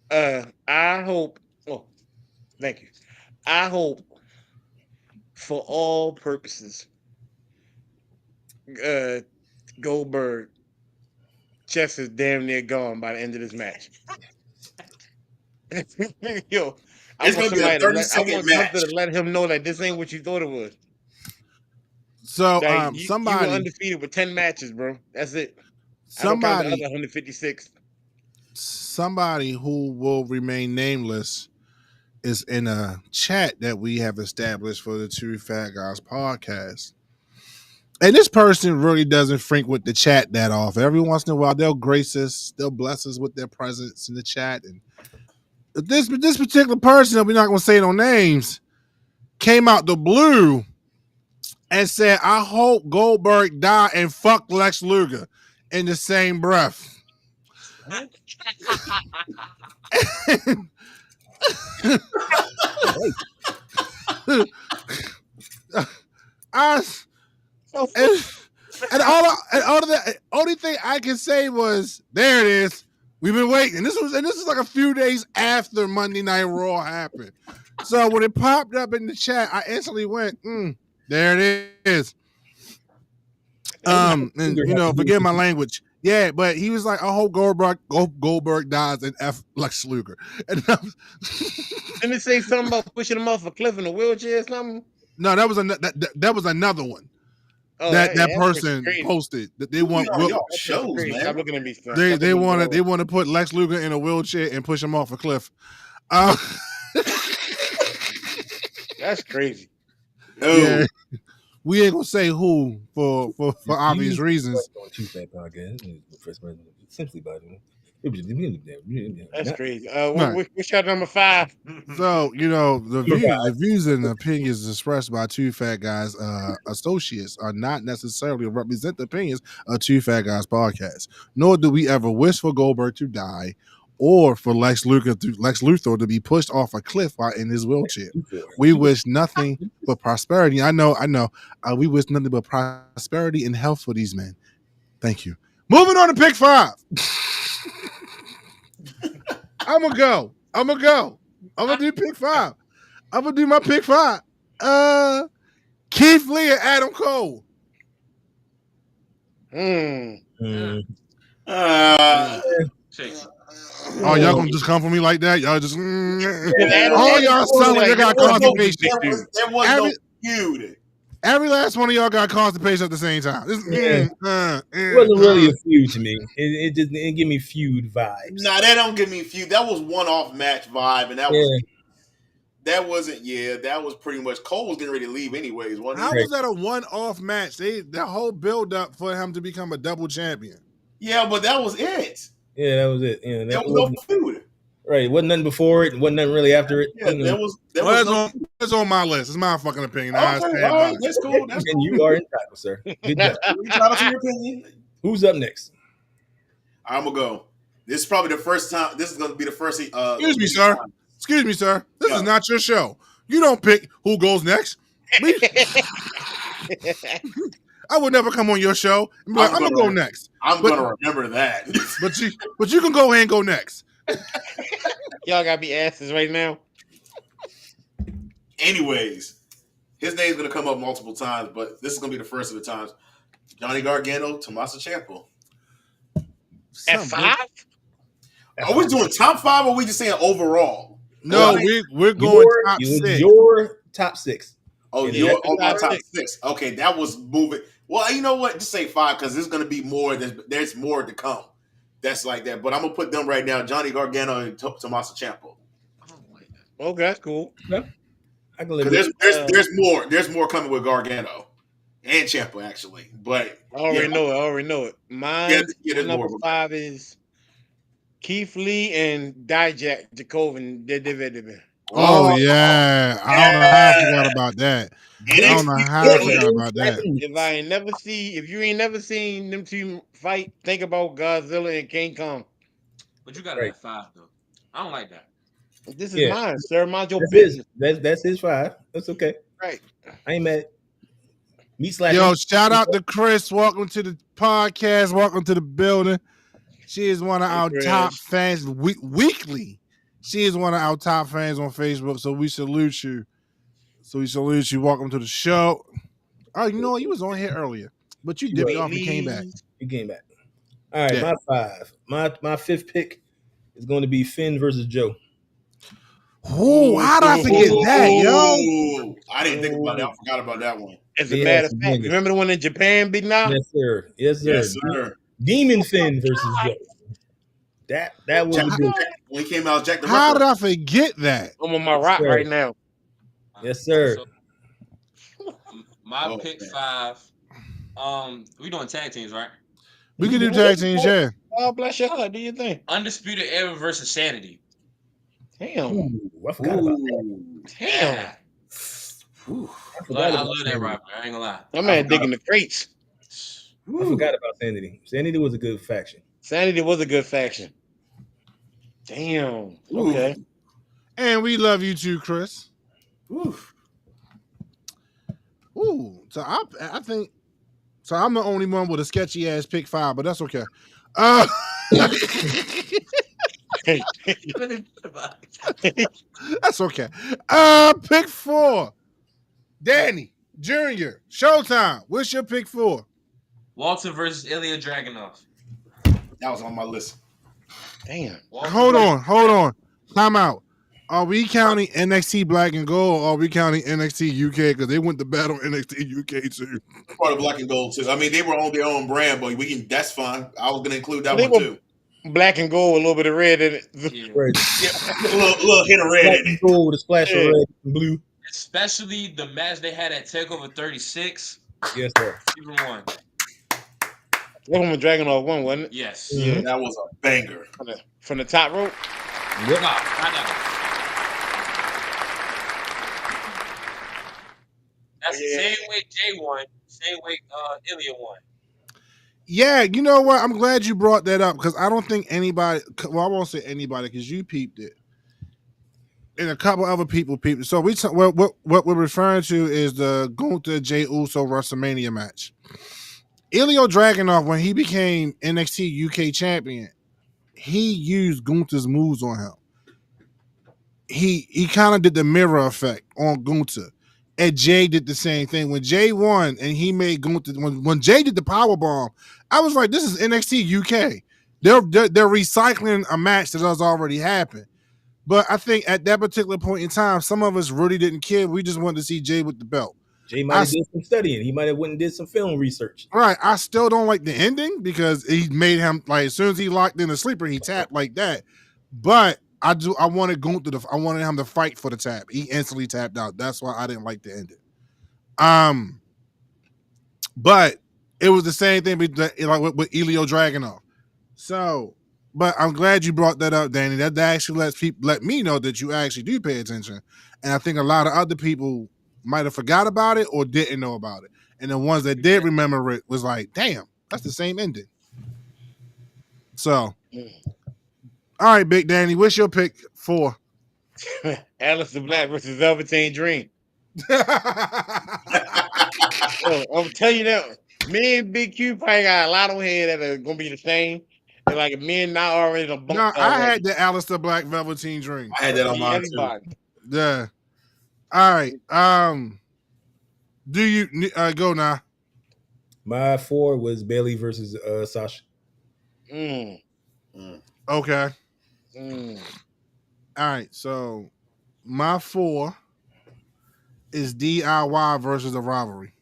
I hope. Oh, thank you. I hope, for all purposes, Goldberg chest is damn near gone by the end of this match. Yo, I want to let him know that this ain't what you thought it was. So, you were undefeated with 10 matches, bro. That's it. Somebody, I don't count the other 156. Somebody who will remain nameless is in a chat that we have established for the Two Fat Guys podcast. And this person really doesn't frequent the chat that often. Every once in a while, they'll grace us, they'll bless us with their presence in the chat. And this particular person, we're not going to say no names, came out the blue and said, I hope Goldberg die and fuck Lex Luger in the same breath. Only thing I can say was, there it is. We've been waiting. This is like a few days after Monday Night Raw happened. So when it popped up in the chat, I instantly went, there it is. And forgive my language. Yeah, but he was like, I hope Goldberg dies and F Lex Luger. And Didn't it say something about pushing him off a cliff in a wheelchair or something? no, that was another one. Oh, that that person crazy. posted that they want y'all shows, Crazy. man. Stop looking at me. they want to put Lex Luger in a wheelchair and push him off a cliff. That's crazy. Yeah. We ain't gonna say who for obvious reasons. Simply by the way. That's crazy. What's your number 5? So the views and opinions expressed by Two Fat Guys associates are not necessarily represent the opinions of Two Fat Guys podcast. Nor do we ever wish for Goldberg to die or for Lex Luthor to be pushed off a cliff while in his wheelchair. We wish nothing but prosperity. I know. We wish nothing but prosperity and health for these men. Thank you. Moving on to pick 5. I'm gonna go. I'm gonna do pick 5. I'm gonna do my pick 5. Keith Lee and Adam Cole. Oh, y'all gonna just come for me like that? Y'all just y'all sound like you got constipation. There was no feud. Every last one of y'all got constipation at the same time. It wasn't really a feud to me. It just didn't give me feud vibes. Nah, that don't give me feud. That was one-off match vibe, and that was pretty much Cole was getting ready to leave anyways. How was that a one-off match? That whole build-up for him to become a double champion. Yeah, but that was it. Yeah, that was it. Yeah, there was no feud. Right, wasn't nothing before it, wasn't nothing really after it. Yeah, that's on my list. It's my fucking opinion. Okay, all right, that's cool. That's and you are entitled, sir. Good job. Entitled to your opinion. Who's up next? I'm gonna go. This is probably the first time. This is gonna be the first. Excuse me, sir. Excuse me, sir. This is not your show. You don't pick who goes next. I would never come on your show and be like, I'm gonna go next. I'm gonna remember that. but you can go ahead and go next. Y'all gotta be asses right now. Anyways, his name's gonna come up multiple times, but this is gonna be the first of the times. Johnny Gargano, Tommaso Ciampa. At 5? Are we doing top 5 or are we just saying overall? No, we're going top 6. Your top 6. Oh, your top 6. Okay, that was moving. Well, you know what? Just say 5 because there's gonna be more. There's more to come. That's like that. But I'm gonna put them right now: Johnny Gargano and Tommaso Ciampa. Okay, that's cool. Yeah. I can live. There's more. There's more coming with Gargano and Ciampa actually. But I already know it. Mine number 5 is Keith Lee and Dijak Jakoven. Oh yeah, I don't know how I forgot about that. I don't know how I forgot about that. If you ain't never seen them two fight, think about Godzilla and King Kong. But you got it at 5 though. I don't like that. This is mine, sir. Mind your business. That's his 5. That's okay. Right. I ain't mad. Yo, shout out to Chris. Welcome to the podcast. Welcome to the building. She is one of our top fans weekly. She is one of our top fans on Facebook, so we salute you. Welcome to the show. Oh, you know what? You was on here earlier, but you dipped off and came back. You came back. All right, my 5. My 5th pick is going to be Finn versus Joe. Oh, how did I forget that, yo? I didn't think about that. I forgot about that one. As a matter of fact, remember the one in Japan, Big Now? Yes, sir. Yes, sir. Demon Finn versus Joe. That was good. When he came out, Jack the How did I forget that? I'm on my rock right now. Yes, sir. So, my pick 5. We doing tag teams, right? We can do tag teams, yeah. Oh, bless your heart. Do you think? Undisputed Era versus Sanity. Damn. Ooh, I forgot about that. Damn. I love that rivalry. I ain't gonna lie. My man digging the crates. I forgot about Sanity. Sanity was a good faction. Sanity was a good faction. Damn. Okay. And we love you too, Chris. Ooh. So I think so. I'm the only one with a sketchy ass pick 5, but that's okay. That's okay. Pick 4. Danny Jr. Showtime. What's your pick 4? Walter versus Ilya Dragunov. That was on my list. Damn. Walter Hold versus- on. Time out. Are we counting NXT Black and Gold, or are we counting NXT UK because they went to battle NXT UK too? Part of Black and Gold too. I mean, they were on their own brand, but we can. That's fine. I was gonna include that They one were too. black and gold, a little bit of red in it. Yeah. Right. Yeah, a little hit of red Black in and it. gold with a splash of Yeah. red and blue. Especially the match they had at Takeover 36. Yes, sir. Season 1. That one with Dragunov won, wasn't it? Yes. Mhm. That was a banger. From the top rope. Yep. No, not that one. That's the same way Jay won, same way Ilya won. Yeah, you know what? I'm glad you brought that up because I don't think anybody. Well, I won't say anybody because you peeped it, and a couple other people peeped it. So what we're referring to is the Gunther Jey Uso WrestleMania match. Ilya Dragunov, when he became NXT UK champion, he used Gunther's moves on him. He kind of did the mirror effect on Gunther. And Jay did the same thing. When Jay won and he made Gunther, when Jay did the power bomb, I was like, this is NXT UK. They're recycling a match that has already happened. But I think at that particular point in time, some of us really didn't care. We just wanted to see Jay with the belt. Jay might have did some studying. He might have went and did some film research. Right. I still don't like the ending because he made him, like, as soon as he locked in the sleeper, he tapped like that. But I wanted Gunther I wanted him to fight for the tap. He instantly tapped out. That's why I didn't like the ending. But it was the same thing with Ilya Dragunov. So, but I'm glad you brought that up, Danny. That actually let me know that you actually do pay attention. And I think a lot of other people might have forgot about it or didn't know about it. And the ones that did remember it was like, damn, that's the same ending. So, all right, Big Danny, what's your pick for? Aleister Black versus Velveteen Dream. I'm telling you that. Me and Big Q probably got a lot on here that are gonna be the same. And like me and now already the No, I had the Aleister Black Velveteen Dream. I had that on mine too. Yeah. All right. Do you go now? My 4 was Bailey versus Sasha. Okay. Mm. All right. So my 4 is DIY versus the Rivalry.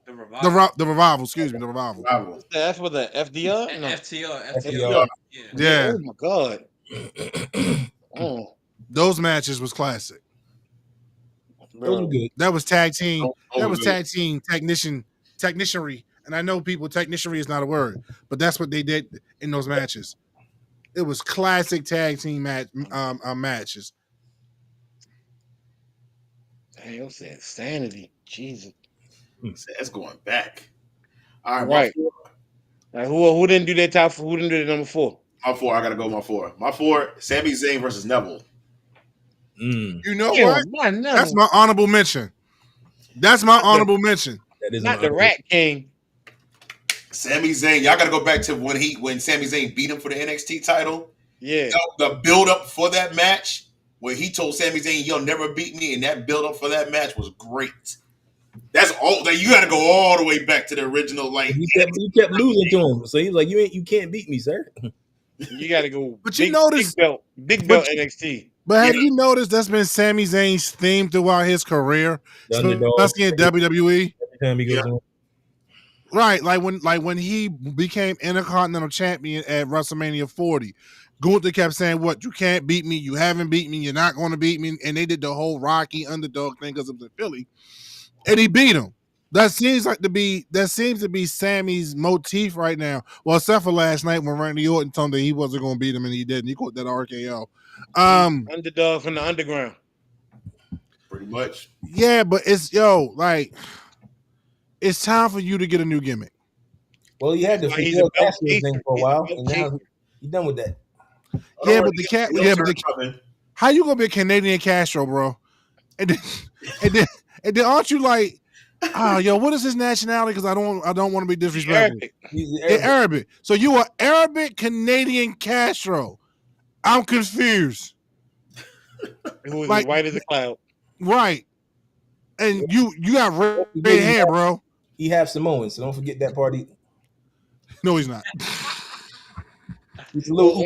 The Revival. The Revival. Excuse me. The Revival. That's what the FDR? No. FTR. Yeah. Oh my god. Those matches was classic. Those were good. That was tag team. That was good. tag team technicianry. And I know technicianry is not a word, but that's what they did in those matches. It was classic tag team matches. Damn, what's that? Sanity. Jesus. That's going back. All right. Right. Like, who didn't do that top? Who didn't do the number 4? My 4. I gotta go. My 4. My 4. Sami Zayn versus Neville. You know Yeah, what? That's my honorable mention. That is not the Rat King. Sami Zayn. Y'all gotta go back to when Sami Zayn beat him for the NXT title. Yeah. The build up for that match, where he told Sami Zayn, "You'll never beat me," and that build up for that match was great. That's all that you got to go all the way back to the original. Like he kept losing to him, so he's like, "You can't beat me, sir." You got to go. But you notice big belt NXT. But have you noticed that's been Sami Zayn's theme throughout his career, especially in WWE? Every time he goes on. Right, like when he became Intercontinental Champion at WrestleMania 40, Gunther kept saying, "What, you can't beat me? You haven't beat me. You're not going to beat me." And they did the whole Rocky underdog thing because it was in Philly, and he beat him. That seems to be Sammy's motif right now. Well, except for last night when Randy Orton told him that he wasn't going to beat him, and he didn't. He caught that RKO. Underdog from the underground. Pretty much. Yeah, but it's it's time for you to get a new gimmick. Well, you had the Fidel Castro thing for a while, and now you're done with that. Yeah, but how you gonna be a Canadian Castro, bro? And then aren't you like, yo, what is his nationality? Because I don't want to be disrespectful. He's Arabic. So you are Arabic Canadian Castro. I'm confused. Who was as white as a cloud. Right. And you got red hair, bro. He half Samoan, so don't forget that party. No, he's not. He's a little.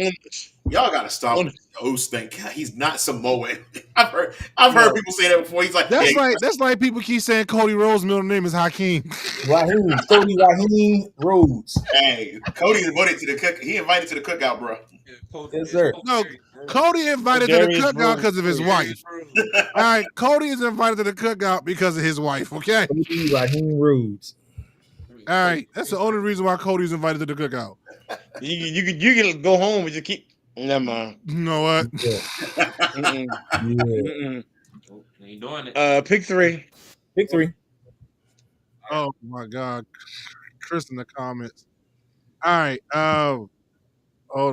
Y'all gotta stop On- with the Oos thing. God, he's not Samoan. I've heard people say that before. He's like, That's yeah, like people keep saying Cody Rhodes' middle name is Hakeem. Cody Raheem Rhodes. hey, Cody invited to the cook. He invited to the cookout, bro. Yes, sir. No, Cody invited to the Darius cookout Rhodes. because of his wife. All right, Cody is invited to the cookout because of his wife. Okay. Cody Raheem Rhodes. All right, that's the only reason why Cody's invited to the cookout. You can go home and just keep. Never mind. You know what? Yeah. Mm-mm. Yeah. Mm-mm. Ain't doing it. Pick 3. Pick 3. Oh my God, Chris in the comments. All right, hold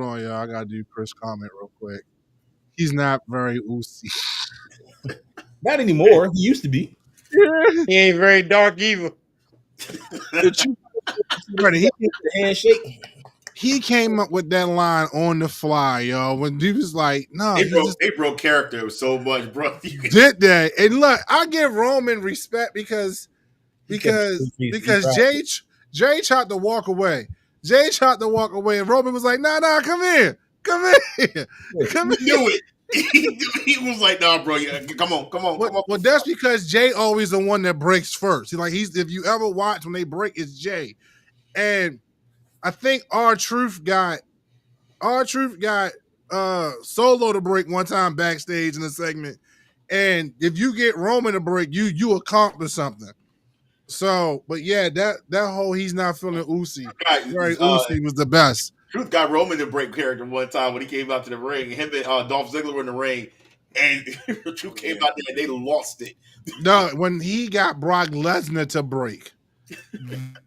on, y'all. I gotta do Chris' comment real quick. He's not very oozy. Not anymore. He used to be. He ain't very dark either. Handshake. He came up with that line on the fly, yo. When he was like, "No, They broke character so much, bro. did that." And look, I give Roman respect because Jay tried to walk away. Jay tried to walk away, and Roman was like, "Nah, come here, come here." He knew it. He was like, "Nah, bro, come on." Well, that's because Jay always the one that breaks first. He's if you ever watch when they break, it's Jay, and I think R-Truth got Solo to break one time backstage in a segment, and if you get Roman to break, you accomplish something. So, but yeah, that whole he's not feeling oozy, very oozy was the best. Truth got Roman to break character one time when he came out to the ring. Him and Dolph Ziggler were in the ring, and Truth came out there and they lost it. No, when he got Brock Lesnar to break,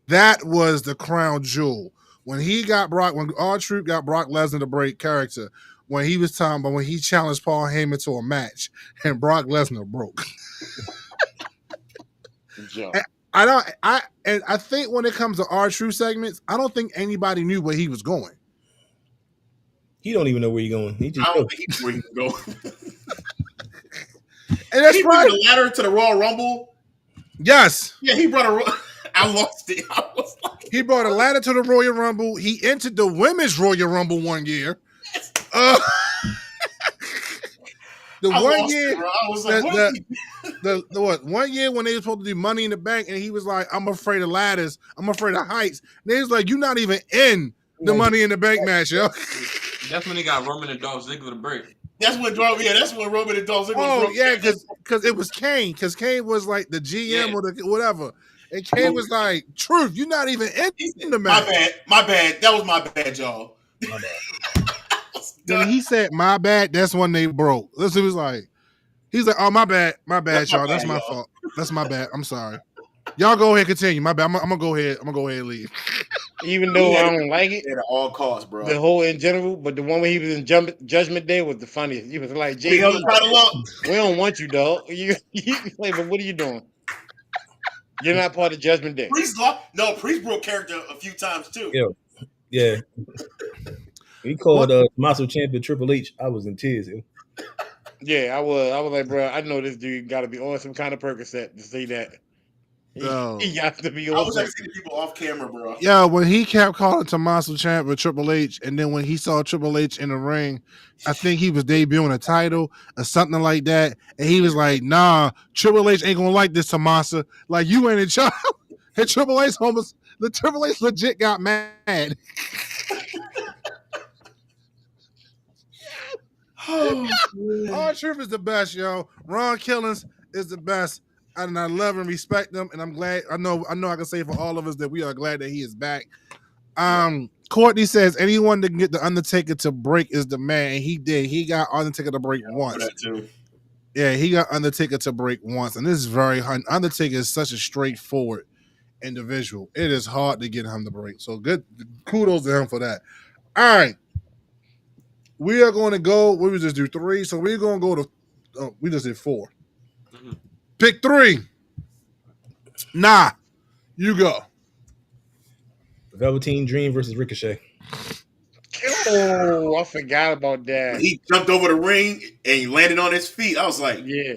that was the crown jewel. When R-Truth got Brock Lesnar to break character, when he was talking about when he challenged Paul Heyman to a match and Brock Lesnar broke. I think when it comes to R-Truth segments, I don't think anybody knew where he was going. He don't even know where he's going. I don't think he knew where he was going. And that's right. The ladder to the Royal Rumble. Yes. Yeah, he brought I lost it. I was like, he brought a ladder to the Royal Rumble. He entered the women's Royal Rumble one year. The one year when they were supposed to do Money in the Bank, and he was like, "I'm afraid of ladders. I'm afraid of heights." And they was like, "You're not even in the Money in the Bank match, yo." That's when they got Roman and Dolph Ziggler to break. That's when Roman and Dolph Ziggler. Oh yeah, because it was Kane. Because Kane was like the GM or the whatever. And Kane was like, "Truth, you're not even in the match." My bad. That was my bad, y'all. My bad. When he said "my bad," that's when they broke. This was like, he's like, "Oh my bad, y'all. That's my fault. That's my bad. I'm sorry. Y'all go ahead, continue. My bad. I'm gonna go ahead. and leave." Even though I don't like it at all costs, bro. The whole in general, but the one where he was in Judgment Day was the funniest. He was like, "Jay, we don't want you, dog. You like, but what are you doing? You're not part of Judgment Day." Priest broke character a few times too. Yeah. He called Tommaso Ciampa Triple H. I was in tears. Yeah, I was like, bro, I know this dude got to be on some kind of Percocet to say that. He got to be on. I was like seeing people off camera, bro. Yeah, when he kept calling Tommaso Ciampa Triple H, and then when he saw Triple H in the ring, I think he was debuting a title or something like that, and he was like, "Nah, Triple H ain't gonna like this, Tommaso. Like you ain't in charge." And Triple H legit got mad. R-Truth is the best, yo. Ron Killings is the best, and I love and respect him. And I'm glad. I know I can say for all of us that we are glad that he is back. Courtney says anyone that can get the Undertaker to break is the man. And he did. He got Undertaker to break once. That too. Yeah, he got Undertaker to break once, and this is very hard. Undertaker is such a straightforward individual. It is hard to get him to break. So good, kudos to him for that. All right. We are going to go. We just do 3, so we're going to go to. We just did 4. Mm-hmm. Pick 3. Nah, you go. Velveteen Dream versus Ricochet. Oh, I forgot about that. He jumped over the ring and he landed on his feet. I was like, yeah.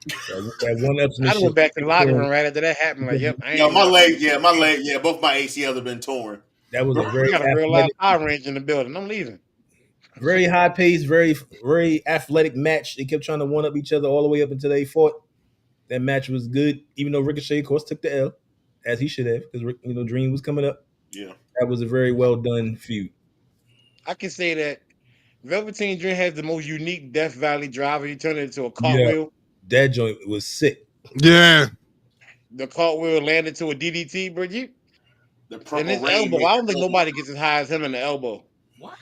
That one upson I shit. went back to the locker room right after that happened. Like, yep, I ain't. Yeah, my leg. Yeah, my leg. Yeah, both my ACLs have been torn. That was a We very got a real life athletic, Power Ranger in the building. I'm leaving. very high paced, very athletic match. They kept trying to one up each other all the way up until they fought. That match was good, even though Ricochet, of course, took the L, as he should have, because Dream was coming up. Yeah. That was a very well done feud. I can say that Velveteen Dream has the most unique Death Valley driver. He turned it into a Yeah, cartwheel. that joint was sick. Yeah. The cartwheel landed to a DDT, bro. The And purple his rain. elbow. I don't think nobody gets as high as him in the elbow. What?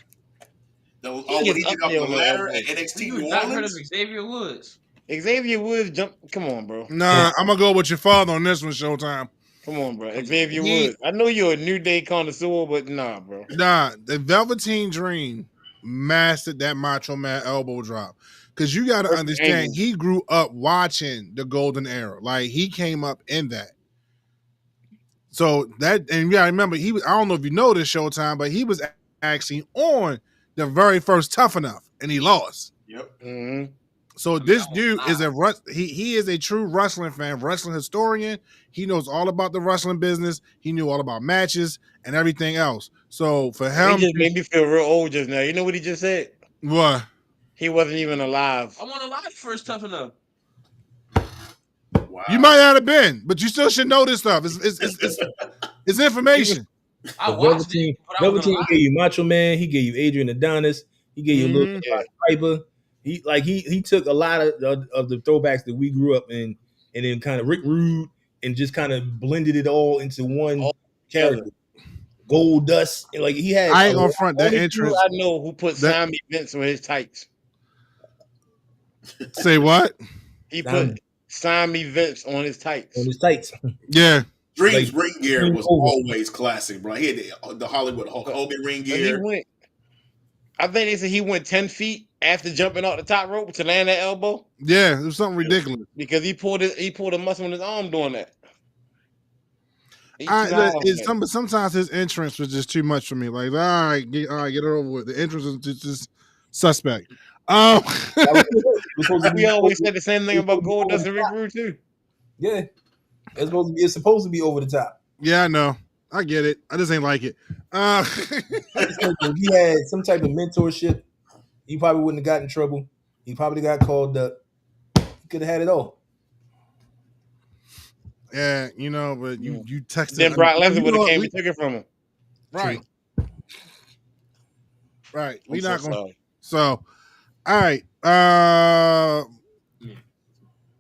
When gets he up did off there the on the ladder elbow. at NXT You New not heard of Orleans. Xavier Woods? Xavier Woods jump. Come on, bro. Nah, I'm gonna go with your father on this one, Showtime. Come on, bro. Xavier Woods. I know you're a New Day connoisseur, but nah, bro. Nah, the Velveteen Dream mastered that Macho Man elbow drop. Because you got to understand, he grew up watching the Golden Era. Like, he came up in that. So that, and you got to remember, he was, I don't know if you know this, Showtime, but he was actually on the very first Tough Enough, and he lost. Yep. Mm-hmm. So this dude is he is a true wrestling fan, wrestling historian. He knows all about the wrestling business. He knew all about matches and everything else. So for him, He just made me feel real old just now. You know what he just said? What? He wasn't even alive. I want to lie first Tough Enough. Wow. You might not have been, but you still should know this stuff. It's information. I watched it, but I was Velveteen gave you Macho Man. He gave you Adrian Adonis. He gave you a little Piper. He took a lot of the throwbacks that we grew up in, and then kind of Rick Rude, and just kind of blended it all into one character. Gold Dust, and like he had. I ain't gonna front that entrance. I know who put Simon Vince on his tights. Say what? He put Simon Vince on his tights. On his tights. Yeah. Dream's ring gear was always classic, bro. He had the Hollywood Hulk Hogan ring gear. I think they said he went 10 feet after jumping off the top rope to land that elbow. Yeah, it was something ridiculous. Because he pulled a muscle in his arm doing that. Sometimes his entrance was just too much for me. Like, all right, get it over with. The entrance is just suspect. We always said the same thing about Goldust and Rick Rude too. Yeah, it's supposed to be over the top. Yeah, I know. I get it. I just ain't like it. If he had some type of mentorship, he probably wouldn't have gotten in trouble. He probably got called up. He could have had it all. Yeah, but you texted. Then Brock Lesnar would have came and took it from him. Right. Right. We not going. Sorry. So, all right.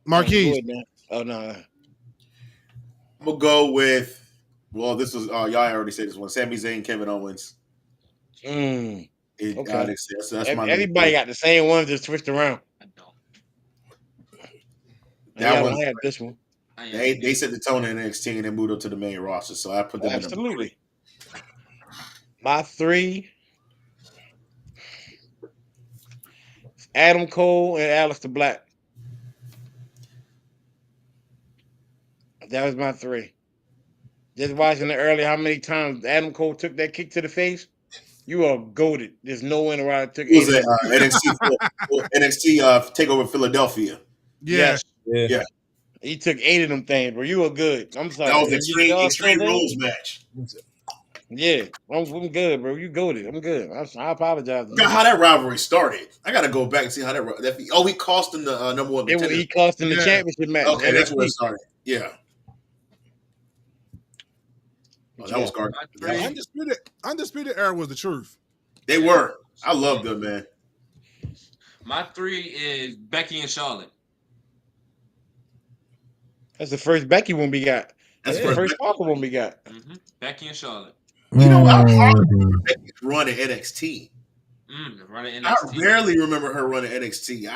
Marquise. Oh no. I'm gonna go with. Well, this was y'all already said this one. Sami Zayn, Kevin Owens. Okay. That's Everybody got the same one, just switched around. I don't. That one. I have this one. They set the tone in NXT and then moved up to the main roster, so I put them Absolutely. My 3: Adam Cole and Aleister Black. That was my 3. Just watching it earlier, how many times Adam Cole took that kick to the face. You are goated. There's no one around took it. Was it NXT Takeover Philadelphia? Yeah. Yeah. He took 8 of them things, bro. You were good. I'm sorry. That was extreme rules match. Yeah, I'm good, bro. You goated. I'm good. I apologize. How that rivalry started. I got to go back and see how that. He cost him the number one. He cost him the championship match. Okay, that's where it started. Yeah. Oh, that was garbage. Undisputed Era was the truth. They were. I love them, man. My 3 is Becky and Charlotte. That's the first Becky one we got. That's the first Parker one we got. Mm-hmm. Becky and Charlotte. You know, I run at NXT. Running NXT. I barely remember her running NXT.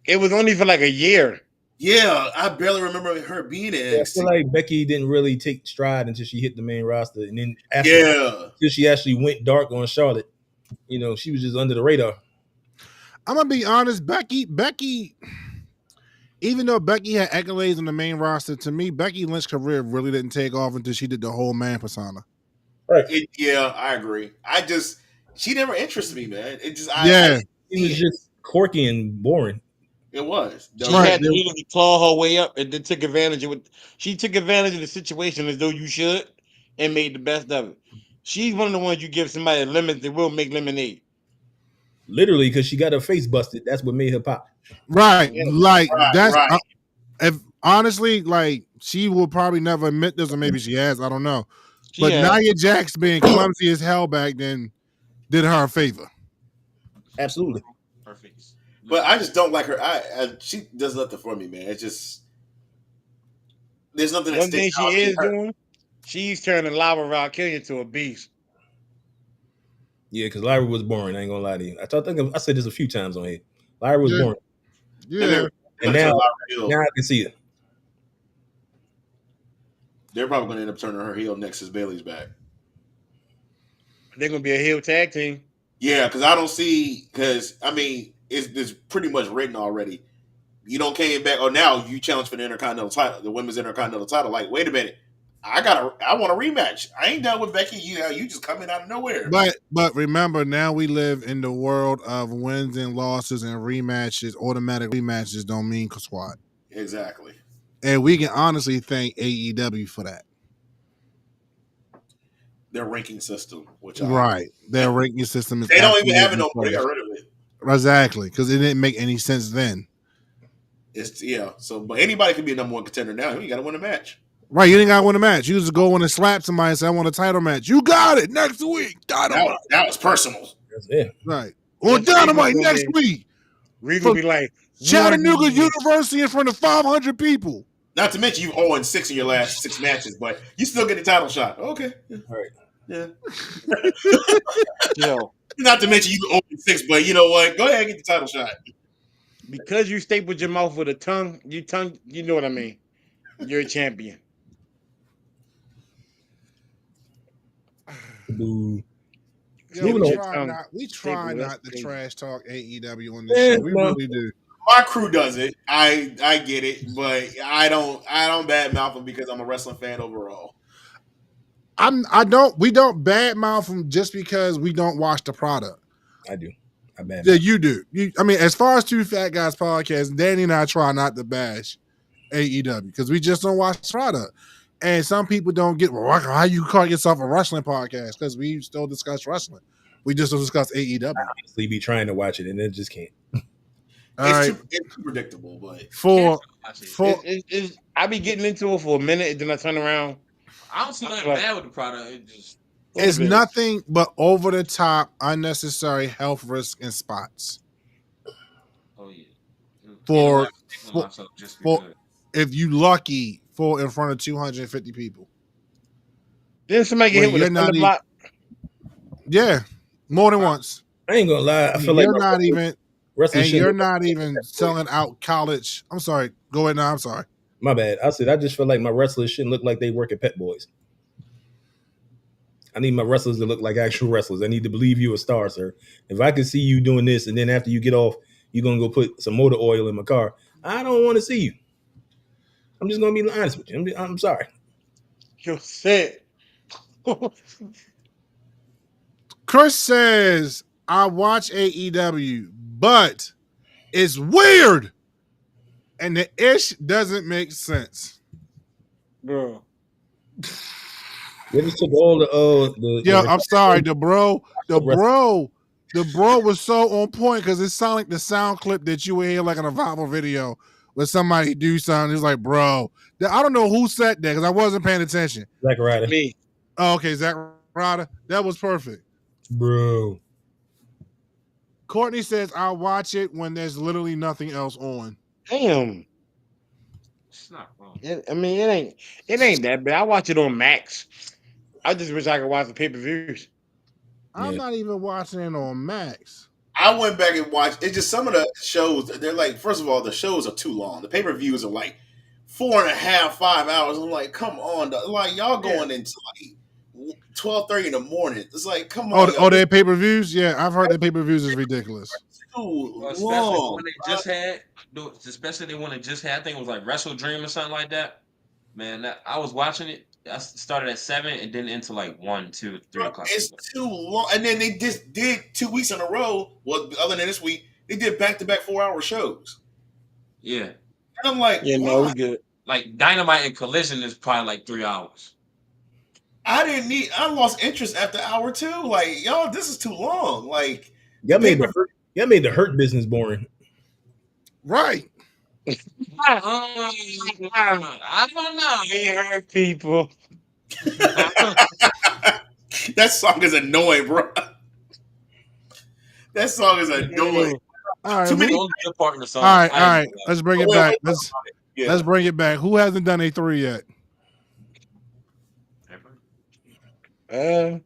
It was only for like a year. Yeah, I barely remember her being in NXT. I feel like Becky didn't really take stride until she hit the main roster, and then until she actually went dark on Charlotte, she was just under the radar. I'm gonna be honest, Becky. Even though Becky had accolades on the main roster, to me, Becky Lynch's career really didn't take off until she did the whole man persona. Right. I agree. She never interested me, man. She was just quirky and boring. It was. She Right. had to literally claw her way up and then took advantage of it. She took advantage of the situation as though you should and made the best of it. She's one of the ones you give somebody a lemon, they will make lemonade. Literally, because she got her face busted. That's what made her pop. Right. Yeah. Like that's Right. if honestly, like she will probably never admit this, or maybe she has. I don't know. But Yeah. Nia Jax being clumsy as hell back then did her a favor. Absolutely. Perfect. But I just don't like her. She does nothing for me, man. It's just there's nothing that One thing sticks she out. is doing, she's turning Lava Raquel into a beast. Yeah, because Lyra was boring. I ain't gonna lie to you. I said this a few times on here. Lyra was Yeah. boring, Yeah. and now I can see it. They're probably going to end up turning her heel next as Bailey's back. They're gonna be a heel tag team. Yeah, because I don't see I mean it's pretty much written already. You don't came back, or now you challenge for the Intercontinental title, the Women's Intercontinental title. Like, wait a minute, I want a rematch. I ain't done with Becky. You just coming out of nowhere. But remember, now we live in the world of wins and losses and rematches. Automatic rematches don't mean squat. Exactly. And we can honestly thank AEW for that. Their ranking system, which Right. Their ranking system is they don't even have it no absolutely more. They got trash. rid of it. Exactly, because it didn't make any sense then. It's So, but anybody can be a number one contender now. You got to win a match. Right, you didn't got to win a match. You just go in and slap somebody and say, "I want a title match." You got it next week. Dynamite. That was personal. That's it. Right. On Dynamite next week. Reed will be like Chattanooga University in front of 500 people. Not to mention you 0-6 in your last 6 matches, but you still get the title shot. Okay. All right. Yeah. Yo, Not to mention you 0-6, but you know what? Go ahead and get the title shot. because you stapled your mouth with a tongue, you know what I mean. You're a champion. Boo. Yeah, we try not to trash talk AEW on this show. We really do. My crew does it. I get it, but I don't badmouth them because I'm a wrestling fan overall. We don't badmouth them just because we don't watch the product. I do. Yeah, you do. I mean, as far as Two Fat Guys podcast, Danny and I try not to bash AEW because we just don't watch the product. And some people don't get, well, how you call yourself a wrestling podcast? Because we still discuss wrestling. We just don't discuss AEW. I honestly be trying to watch it and it just can't. It's too predictable, but I be getting into it for a minute and then I turn around. I don't see nothing bad with the product. It's nothing but over the top, unnecessary health risk and spots. Oh yeah. For if you lucky for in front of 250 people. Then somebody get hit with a block. Yeah, more than once. I ain't gonna lie. I feel like you're not even selling out college. I'm sorry. Go ahead now. I'm sorry. My bad. I just feel like my wrestlers shouldn't look like they work at Pet Boys. I need my wrestlers to look like actual wrestlers. I need to believe you a star, sir. If I can see you doing this and then after you get off, you're going to go put some motor oil in my car, I don't want to see you. I'm just going to be honest with you. I'm sorry. You're sick. Chris says, I watch AEW, but it's weird. And the ish doesn't make sense. Bro. They just took all I'm sorry. The bro was so on point because it sounded like the sound clip that you would hear like in a viral video where somebody do something. It's like, bro, I don't know who said that because I wasn't paying attention. Zack Ryder. Me. Oh, okay, Zack Ryder. That was perfect. Bro. Courtney says, I'll watch it when there's literally nothing else on. Damn. It's not wrong. I mean, it ain't that bad. I watch it on Max. I just wish I could watch the pay-per-views. I'm not even watching it on Max. I went back and watched. It's just some of the shows. They're like, first of all, the shows are too long. The pay-per-views are like 4.5, 5 hours. I'm like, come on, like y'all going into like 12:30 in the morning. It's like, come on. Their pay-per-views? Yeah, I've heard their pay-per-views is ridiculous. Especially when they just had. Especially they when they just had. I think it was like Wrestle Dream or something like that. Man, I was watching it. I started at 7 and then into like 1, 2, 3 o'clock. It's too long. And then they just did 2 weeks in a row. Well, other than this week, they did back-to-back 4-hour shows. Yeah. And I'm like, Yeah, no, why? we good. Like Dynamite and Collision is probably like 3 hours. I lost interest after hour 2. Like, y'all, this is too long. Like, Y'all made the hurt business boring. Right. I don't know. He hurt people. that song is annoying, bro. That song is annoying. All right. Too many. The only good part in the song. All right. Let's bring it Wait, back. wait, Let's bring it back. Who hasn't done a 3 yet? Uh,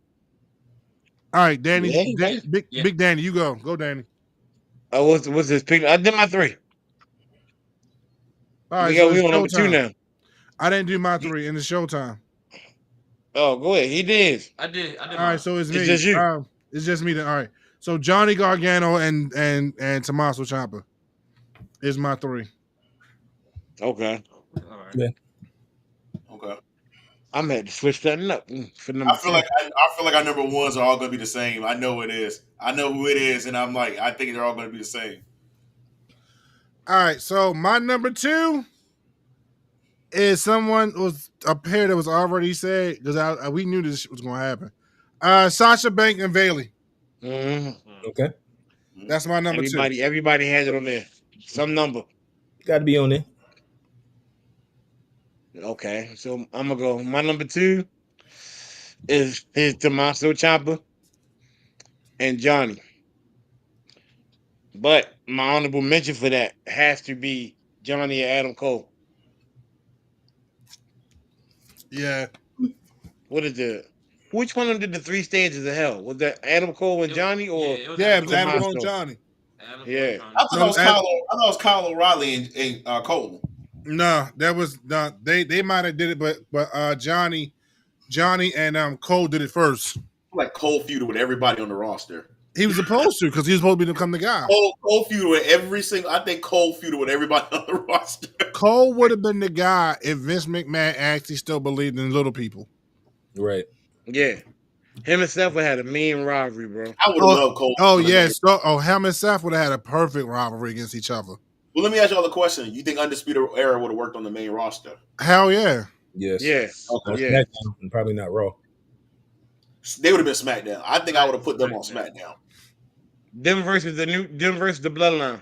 All right, Danny. Yeah. Big Danny, you go. Go, Danny. what's this pick? I did my 3. All right, We so on it's number 2 showtime. now. I didn't do my 3 in the showtime. Oh, go ahead. He did. I did. All right, so it's me. It's just you. It's just me then. All right. So Johnny Gargano and Tommaso Ciampa is my 3. Okay. All right. Yeah. Okay. I'm had to switch something up for number. I feel like our number ones are all going to be the same. I know it is. I know who it is, and I'm like, I think they're all going to be the same. All right, so my number 2 is someone was a pair that was already said because we knew this was going to happen. Sasha Banks and Bayley. Mm-hmm. Okay. That's my number 2. Everybody has it on there. Some number. Got to be on there. Okay, so I'm gonna go. My number 2 is Tommaso Ciampa and Johnny. But my honorable mention for that has to be Johnny and Adam Cole. Yeah. What is the? Which one of them did the 3 stages of hell? Was that Adam Cole and Johnny, or it was it was Adam Tommaso? Cole and Johnny. Yeah. I thought it was Kyle O'Reilly and Cole. No, that was not. They might have did it, but Johnny and Cole did it first. Like Cole feuded with everybody on the roster. He was supposed to because he was supposed to become the guy. Cole feuded with every single. I think Cole feuded with everybody on the roster. Cole would have been the guy if Vince McMahon actually still believed in little people. Right. Yeah. Him and Seth would have had a mean rivalry, bro. I would have loved Cole. Oh yes. Him and Seth would have had a perfect rivalry against each other. Well, let me ask y'all the question. You think Undisputed Era would have worked on the main roster? Hell yeah. Yes. Yeah. Okay. Yeah. And probably not Raw. They would have been SmackDown. I think I would have put them on SmackDown. Them versus the Bloodline.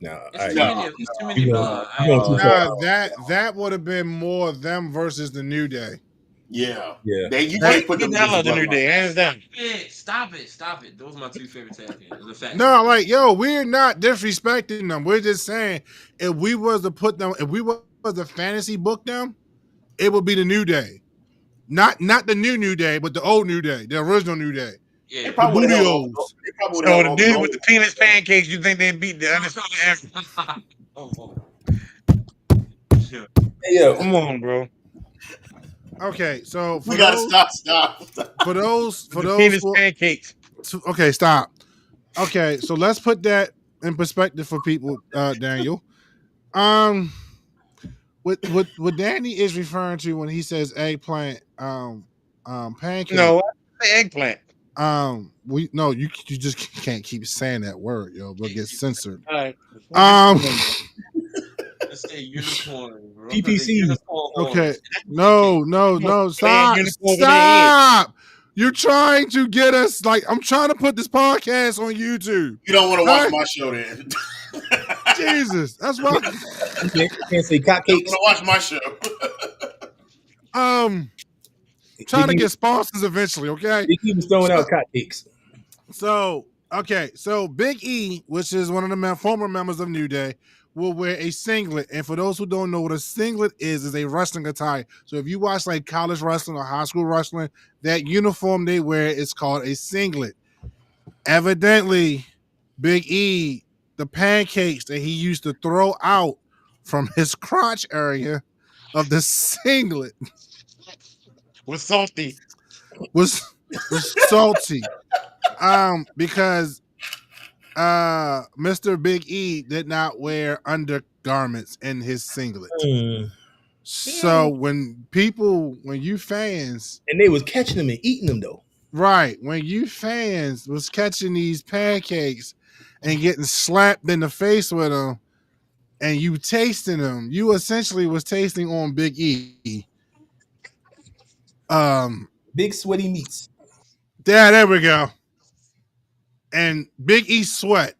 No, It's too many. That would have been more them versus the New Day. Yeah. Yeah. You can't put them down the New Day, hands down. Stop it. Those are my 2 favorite tag teams. The fact. No, like we're not disrespecting them. We're just saying if we was to put them, if we was to fantasy book them, it would be the New Day, not the New Day, but the old New Day, the original New Day. Yeah, they probably the would have. So the dude with the penis pancakes, you think they beat the Undisputed Era? Yeah. Come on, bro. Okay, so we gotta stop. For those penis pancakes. Okay, stop. Okay, so let's put that in perspective for people, Daniel. What Danny is referring to when he says eggplant, pancake. No, I say eggplant. You just can't keep saying that word, yo. We'll get censored. All right. Let's say unicorn, bro. PPC. Okay. No. Stop. You're trying to get us I'm trying to put this podcast on YouTube. You don't want to watch my show then. Jesus, that's why. You can't say cupcakes. You want to watch my show. Trying to get sponsors eventually, okay? They keep throwing out cupcakes. So Big E, which is one of the former members of New Day, will wear a singlet. And for those who don't know what a singlet is a wrestling attire. So if you watch like college wrestling or high school wrestling, that uniform they wear is called a singlet. Evidently, Big E, the pancakes that he used to throw out from his crotch area of the singlet was salty. Was salty. Because Mr. Big E did not wear undergarments in his singlet. So when you fans, and they was catching them and eating them though. Right. When you fans was catching these pancakes and getting slapped in the face with them, and you tasting them, you essentially was tasting on Big E. Big sweaty meats. There we go. And Big E sweat.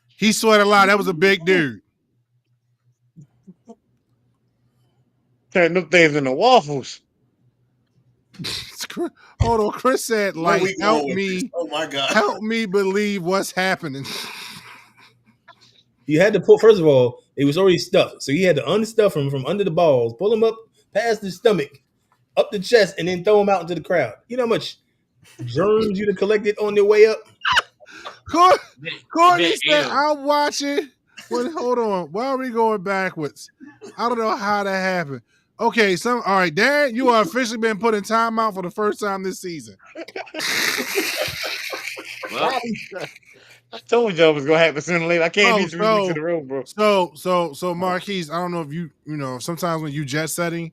He sweat a lot. That was a big dude. Turn them things into waffles. Hold on, Chris said, like, help me. Oh my god. Help me believe what's happening. You had to pull, first of all, it was already stuffed. So you had to unstuff him from under the balls, pull him up past the stomach, up the chest, and then throw him out into the crowd. You know how much germs you'd have collected on their way up? Courtney said, I'm watching. Hold on. Why are we going backwards? I don't know how that happened. Okay, all right, Dan, you are officially been put in timeout for the first time this season. Well, I told y'all it was gonna happen sooner or later. I can't be 3 weeks in a row, bro. So Marquise, I don't know if you know, sometimes when you jet setting,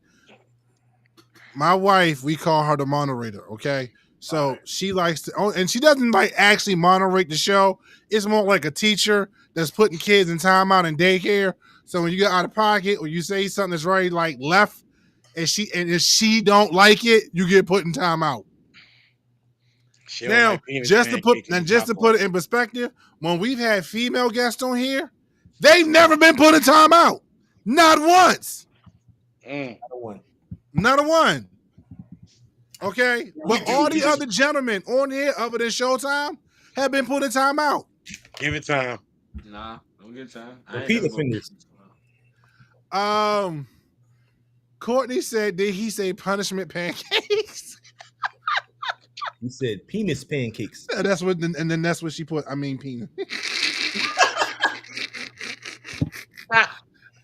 my wife, we call her the moderator, okay? So she likes to, and she doesn't like actually moderate the show. It's more like a teacher that's putting kids in timeout in daycare. So when you get out of pocket or you say something that's right like left, and if she don't like it, you get put in timeout. Now, just to put it in perspective, when we've had female guests on here, they've never been put in timeout. Not once. Not a one. Okay? But all the other gentlemen on here other than Showtime have been put in timeout. Give it time. Nah, don't get time. Repeat the fingers. Courtney said, did he say punishment pancakes? He said penis pancakes. Yeah, that's what, and then that's what she put. I mean, penis.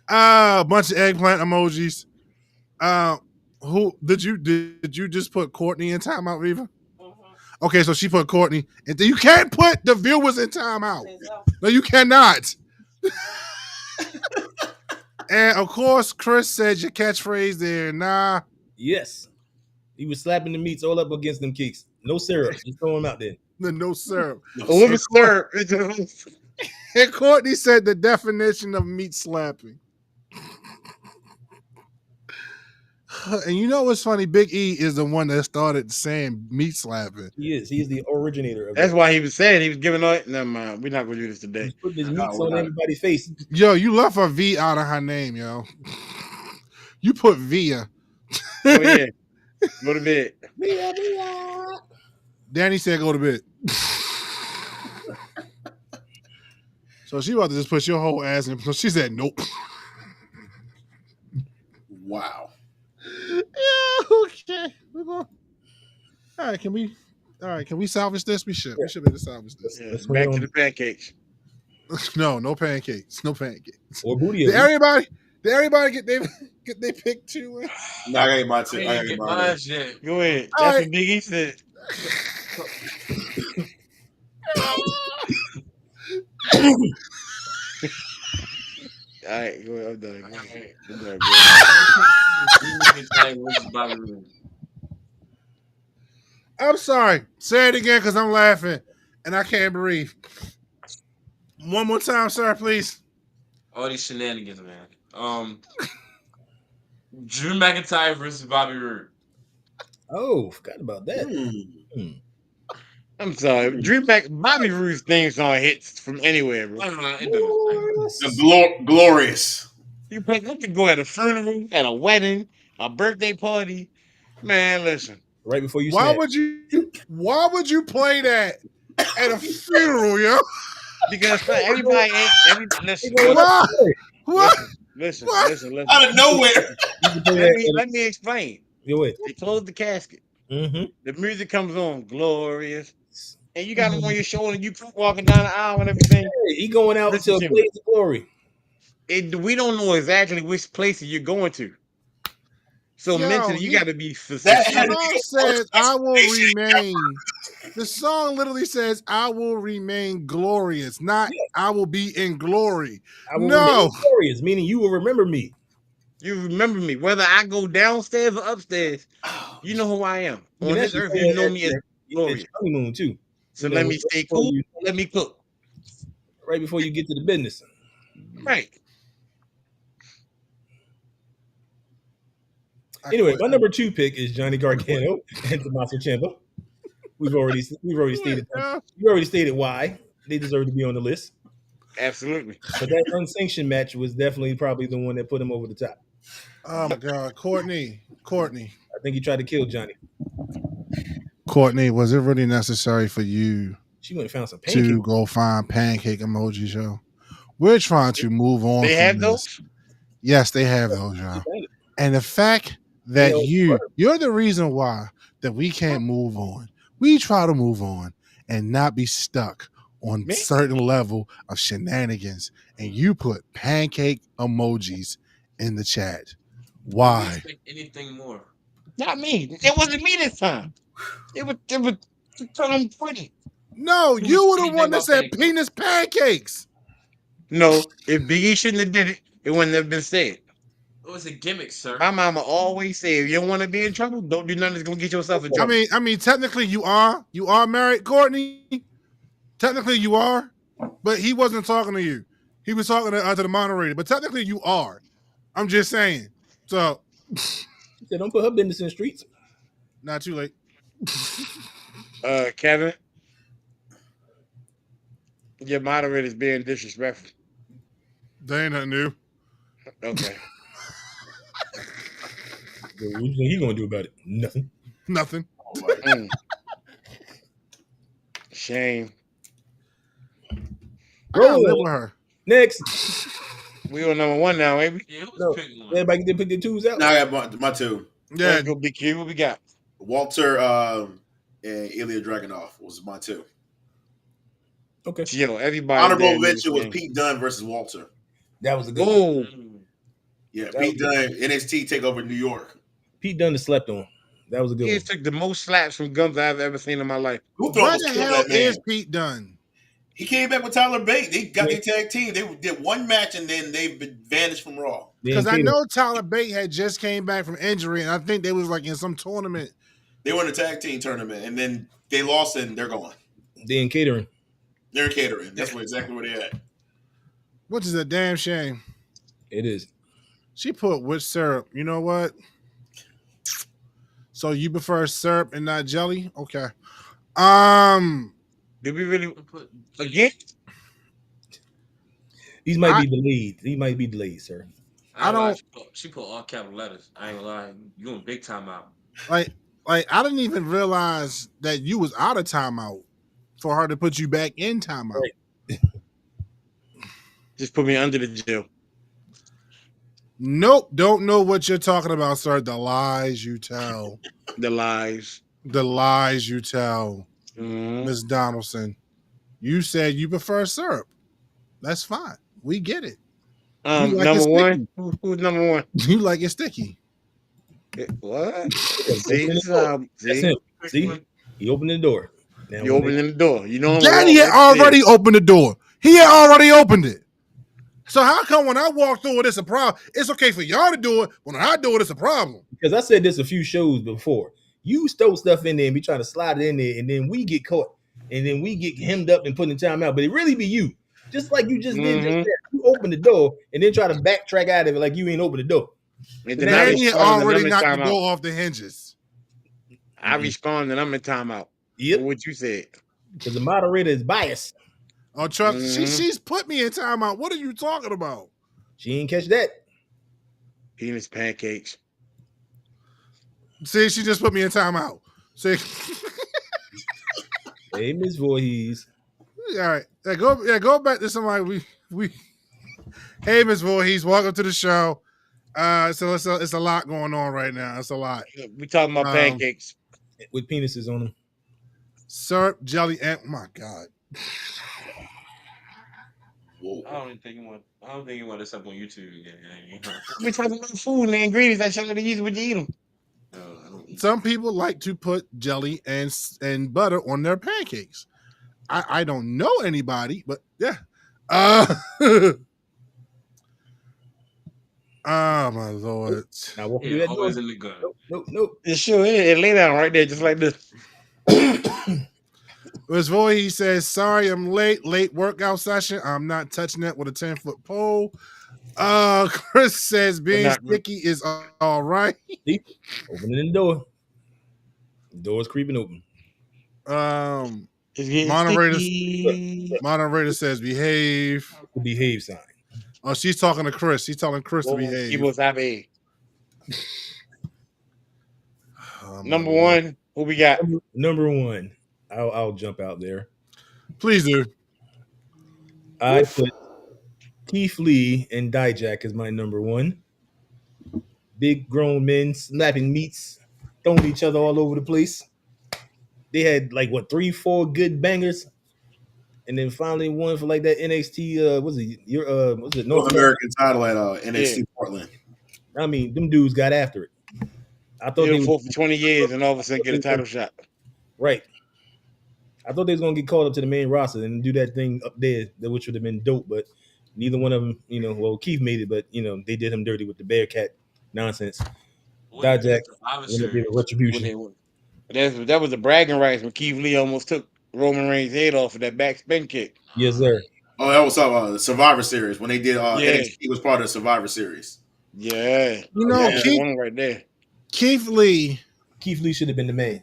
A bunch of eggplant emojis. Who did you just put Courtney in timeout, Reva? Mm-hmm. Okay, so she put Courtney, and you can't put the viewers in timeout. No, you cannot. And of course, Chris said your catchphrase there. Nah. Yes. He was slapping the meats all up against them cakes. No syrup. Just throw them out there. No syrup. No syrup. And Courtney said the definition of meat slapping. And you know what's funny? Big E is the one that started saying meat slapping. He is. He is the originator of That's that. why he was saying he was giving out. Never mind. We're not going to do this today. He's putting his meats on everybody's face. Yo, you left a V out of her name, yo. You put Via. Oh, yeah. Go to bed. Via. Danny said go to bed. So she about to just put your whole ass in. So she said nope. Wow. Yeah, okay. We're going. All right, can we salvage this? We should. We should be able to salvage this. Yeah, back to the pancakes. No pancakes. No pancakes. Or booty. Did everybody get they pick two? No, I got my two. I didn't get mine yet. Go ahead. All That's right. what Big E said. All right, go ahead. I'm done. Go ahead. I'm sorry. Say it again because I'm laughing and I can't breathe. One more time, sir, please. All these shenanigans, man. Drew McIntyre versus Bobby Roode. Oh, forgot about that. I'm sorry. Bobby Roode's theme song hits from anywhere, bro. Glorious. You can go at a funeral, at a wedding, a birthday party. Man, listen. Right before you Why snap. would you play that at a funeral, yo? Because everybody listen. What? Listen. Out of nowhere. Let me explain. Go ahead. They close the casket. Mm-hmm. The music comes on, glorious. And you got him on your shoulder, you keep walking down the aisle and everything. Hey, he going out until Blaze of Glory. We don't know exactly which places you're going to. So mentally, you got to be The specific. song says, I will remain. The song literally says, I will remain glorious, not I will be in glory. I will remain glorious, meaning you will remember me. You remember me. Whether I go downstairs or upstairs, you know who I am. On this earth, you know me as glorious. Honeymoon, too. So let me stay cool. Let me cook. right before you get to the business. Right. Anyway, my number 2 pick is Johnny Gargano and Tommaso Ciampa. We've already stated we already stated why they deserve to be on the list. Absolutely. But that unsanctioned match was definitely probably the one that put him over the top. Oh my God, Courtney. I think he tried to kill Johnny. Courtney, was it really necessary for you She went and found some pancakes to go find pancake emojis, yo? We're trying to move on. They from have this. those? Yes, they have those, yo. And the fact that you're the reason why that we can't move on. We try to move on and not be stuck on certain level of shenanigans. And you put pancake emojis in the chat. Why? Anything more? Not me. It wasn't me this time. It was Tom Pretty. No, you were the one that said penis pancakes. No, if Biggie shouldn't have did it, it wouldn't have been said. It was a gimmick, sir. My mama always say, if you don't want to be in trouble, don't do nothing that's gonna get yourself in trouble. I mean, technically you are married, Courtney. Technically you are, but he wasn't talking to you. He was talking to the moderator. But technically you are. I'm just saying. So She said, don't put her business in the streets. Not too late. Kevin, your moderator's being disrespectful. That ain't nothing new. Okay. What do you think he's gonna do about it? Nothing. Nothing. Shame. Bro, live with her. Next. We on number 1 now, ain't we? Yeah, No. Everybody can pick their 2s out. Now I got my 2. Yeah. Let's go, Big Q. What we got? Walter and Ilya Dragunov was my 2. Okay. Yo, everybody. Honorable mention was Pete Dunne versus Walter. That was a good one. Yeah, Pete Dunne, NXT TakeOver New York. Pete Dunne is slept on. That was a good He one. took the most slaps from Guns I've ever seen in my life. What the hell is Pete Dunne? He came back with Tyler Bate. They got their tag team. They did one match and then they vanished from Raw. Because I know Tyler Bate had just came back from injury, and I think they was like in some tournament. They won a tag team tournament, and then they lost, and they're gone. They in catering. They're in catering. That's exactly where they at. Which is a damn shame. It is. She put with syrup. You know what? So you prefer syrup and not jelly? Okay. Did we really put again? These might be delayed. These might be delayed, sir. I don't. She put all capital letters. I ain't gonna lie. You in big time out. Like I didn't even realize that you was out of timeout for her to put you back in timeout. Right. Just put me under the jail. Nope, don't know what you're talking about, sir. The lies you tell. The lies. The lies you tell. Mm-hmm. Miss Donaldson. You said you prefer syrup. That's fine. We get it. Like number 1? Who's number 1? You like it sticky. What? See? He opened the door. Now you opening the door. You know, Daddy had already opened the door. He had already opened it. So how come when I walk through it, it's a problem? It's okay for y'all to do it. When I do it, it's a problem. Because I said this a few shows before. You stole stuff in there and be trying to slide it in there, and then we get caught. And then we get hemmed up and put in timeout. But it really be you. Just like you just did just there. You open the door and then try to backtrack out of it like you ain't open the door. And then you already knocked the door off the hinges. I respond and I'm in timeout. Yep. What you said. Because the moderator is biased. Oh, trust she's put me in timeout. What are you talking about? She ain't catch that. Penis pancakes. See, she just put me in timeout. See. Hey, Miss Voorhees. All right. Go back to somebody we Hey, Miss Voorhees, welcome to the show. So it's a lot going on right now. It's a lot. We talking about pancakes. With penises on them. Syrup, jelly, and oh my God. I don't think you want this up on YouTube again. We talking about food and the ingredients that y'all use when you eat them. No, I don't eat. Some people like to put jelly and butter on their pancakes. I don't know anybody, but yeah. Oh my Lord. Now walk through that door. Always in the gun. Nope. It sure is. It lay down right there just like this. Miss Voorhees says, "Sorry, I'm late. Late workout session. I'm not touching that with a 10-foot pole." Chris says, "Being sticky is all right." See? Opening the door. The door's creeping open. It's getting Moderator says, "Behave." The behave sign. Oh, she's talking to Chris. She's telling Chris to behave. He must have a Oh, number one. Who we got? Number one. I'll jump out there. Please do. I put Keith Lee and Dijak as my number one. Big grown men snapping meats, throwing each other all over the place. They had like 3-4 good bangers, and then finally one for like that NXT. Was it North American title at NXT Portland? I mean, them dudes got after it. I thought they were for 20 years and all of a sudden get a title shot. Right. I thought they was gonna get called up to the main roster and do that thing up there, which would have been dope. But neither one of them, Keith made it, but they did him dirty with the Bearcat nonsense. Dijak retribution. That was the bragging rights when Keith Lee almost took Roman Reigns' head off of that back spin kick. Yes, sir. Oh, that was the Survivor Series when they did NXT was part of the Survivor Series. Yeah, Keith, one right there. Keith Lee should have been the man.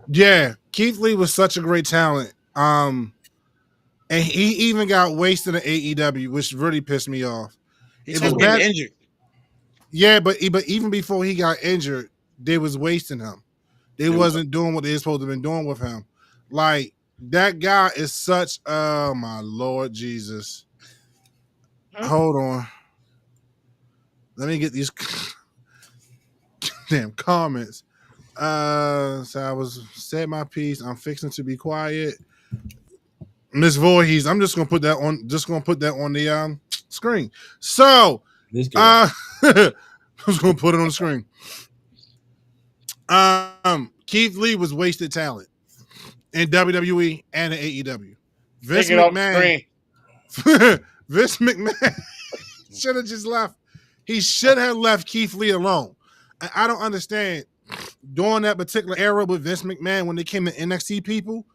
Yeah, Keith Lee was such a great talent. And he even got wasted in AEW, which really pissed me off. He was getting injured. Yeah, but even before he got injured, they was wasting him. They wasn't doing what they were supposed to have been doing with him. Like, that guy is such, oh my Lord Jesus. Hold on. Let me get these damn comments. So I was said my piece. I'm fixing to be quiet. Miss Voorhees, I'm just gonna put that on the screen. So I was gonna put it on the screen. Keith Lee was wasted talent in WWE and in AEW. Vince McMahon should have just left. He should have left Keith Lee alone. I don't understand. During that particular era with Vince McMahon, when they came to NXT people,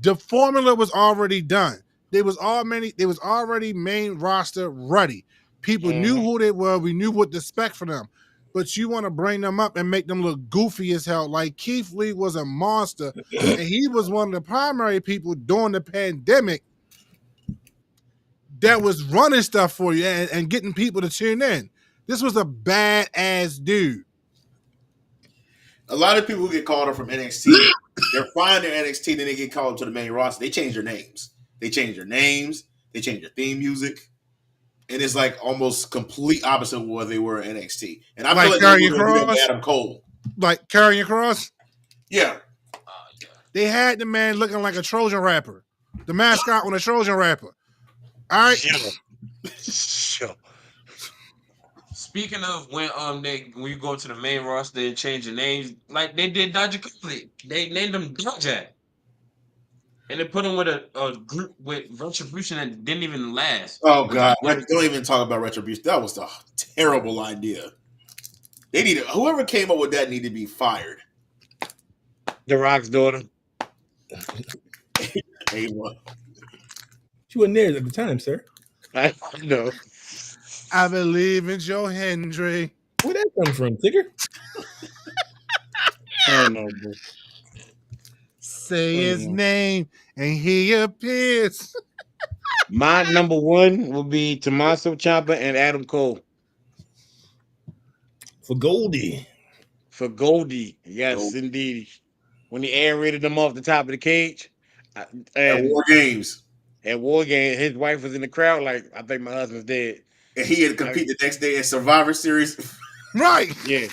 the formula was already done. They was already main roster ready. People knew who they were. We knew what to expect for them. But you want to bring them up and make them look goofy as hell. Like Keith Lee was a monster, and he was one of the primary people during the pandemic that was running stuff for you and getting people to tune in. This was a badass dude. A lot of people who get called up from NXT, they're fine in NXT, then they get called up to the main roster. They change their names. They change their theme music. And it's like almost complete opposite of what they were in NXT. And I feel like they were doing that Adam Cole. Like Karrion Kross? Yeah. They had the man looking like a Trojan rapper. The mascot on a Trojan rapper. All right. Sure. Speaking of when you go to the main roster and change your names, like they did Dijak, they named him Dijak. And they put him with a group with Retribution that didn't even last. Oh God! Don't even talk about Retribution. That was a terrible idea. They needed whoever came up with that needed to be fired. The Rock's daughter. Ava. She wasn't there at the time, sir. I know. I believe in Joe Hendry. Where that come from, Tigger? I don't know, bro. Say his name and he appears. My number one will be Tommaso Ciampa and Adam Cole. For Goldie. Yes, indeed. When he aerated them off the top of the cage. At War Games. His wife was in the crowd like, I think my husband's dead. And he had to compete the next day in Survivor Series. Right. Yeah.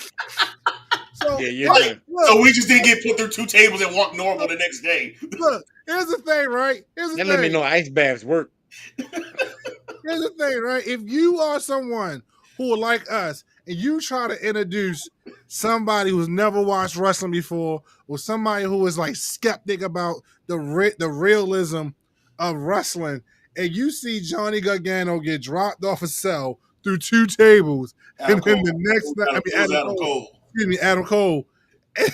So we just didn't get put through two tables and walk normal the next day. Look, here's the thing, right? Let me know ice baths work. Here's the thing, right? If you are someone who are like us and you try to introduce somebody who's never watched wrestling before or somebody who is like skeptic about the realism of wrestling, and you see Johnny Gargano get dropped off a cell through two tables, and then the next night, Adam Cole,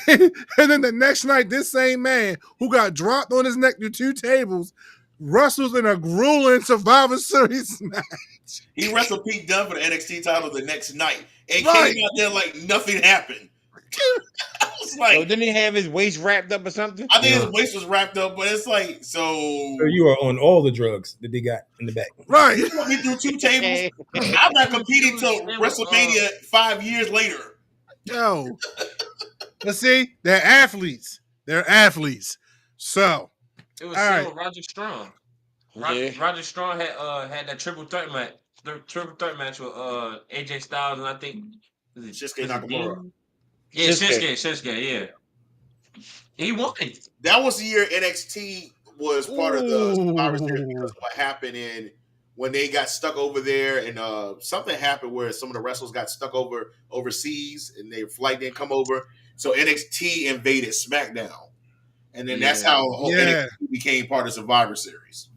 And then the next night, this same man who got dropped on his neck through 2 tables wrestles in a grueling Survivor Series match. He wrestled Pete Dunne for the NXT title the next night and Right. came out there like nothing happened. I was like, So didn't he have his waist wrapped up or something? I think his waist was wrapped up, but it's like, so you are on all the drugs that they got in the back. Right. you put me through 2 tables. I'm not competing till WrestleMania 5 years later. Yo. But see, they're athletes. They're athletes. So It was all still right. Roger Strong. Yeah. Roger Strong had that triple threat match. The triple threat match with AJ Styles and I think Shinsuke Nakamura. Yeah, Shinsuke. Shinsuke, yeah. He won. That was the year NXT was part of the Survivor Series Ooh. because of what happened in when they got stuck over there, and something happened where some of the wrestlers got stuck overseas and their flight didn't come over. So NXT invaded SmackDown, and then that's how NXT became part of Survivor Series.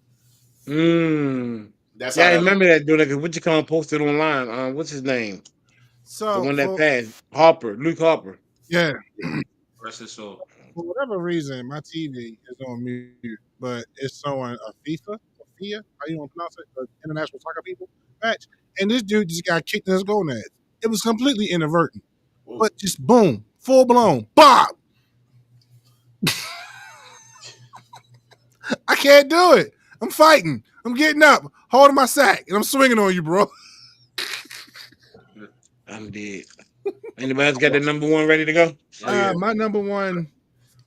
That's how I remember that dude. Like, what you call him posted online? What's his name? So The one that passed, Luke Harper. Yeah. Rest his soul. For whatever reason, my TV is on mute, but it's showing a FIFA, how you want to pronounce it, the International Soccer People match, and this dude just got kicked in his gonads. It was completely inadvertent, but just boom, full blown, Bob. I can't do it. I'm fighting. I'm getting up, holding my sack, and I'm swinging on you, bro. I'm dead. Anybody else got their number one ready to go? My number one,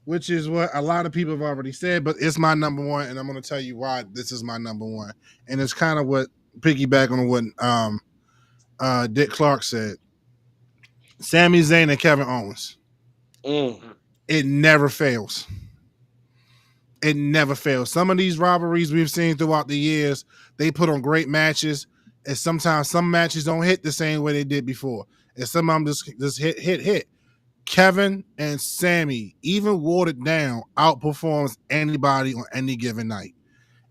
which is what a lot of people have already said, but it's my number one, and I'm going to tell you why this is my number one. And it's kind of what piggyback on what Dick Clark said. Sami Zayn and Kevin Owens. It never fails. It never fails. Some of these rivalries we've seen throughout the years, they put on great matches, and sometimes some matches don't hit the same way they did before. And some of them just hit. Kevin and Sammy, even watered down, outperforms anybody on any given night.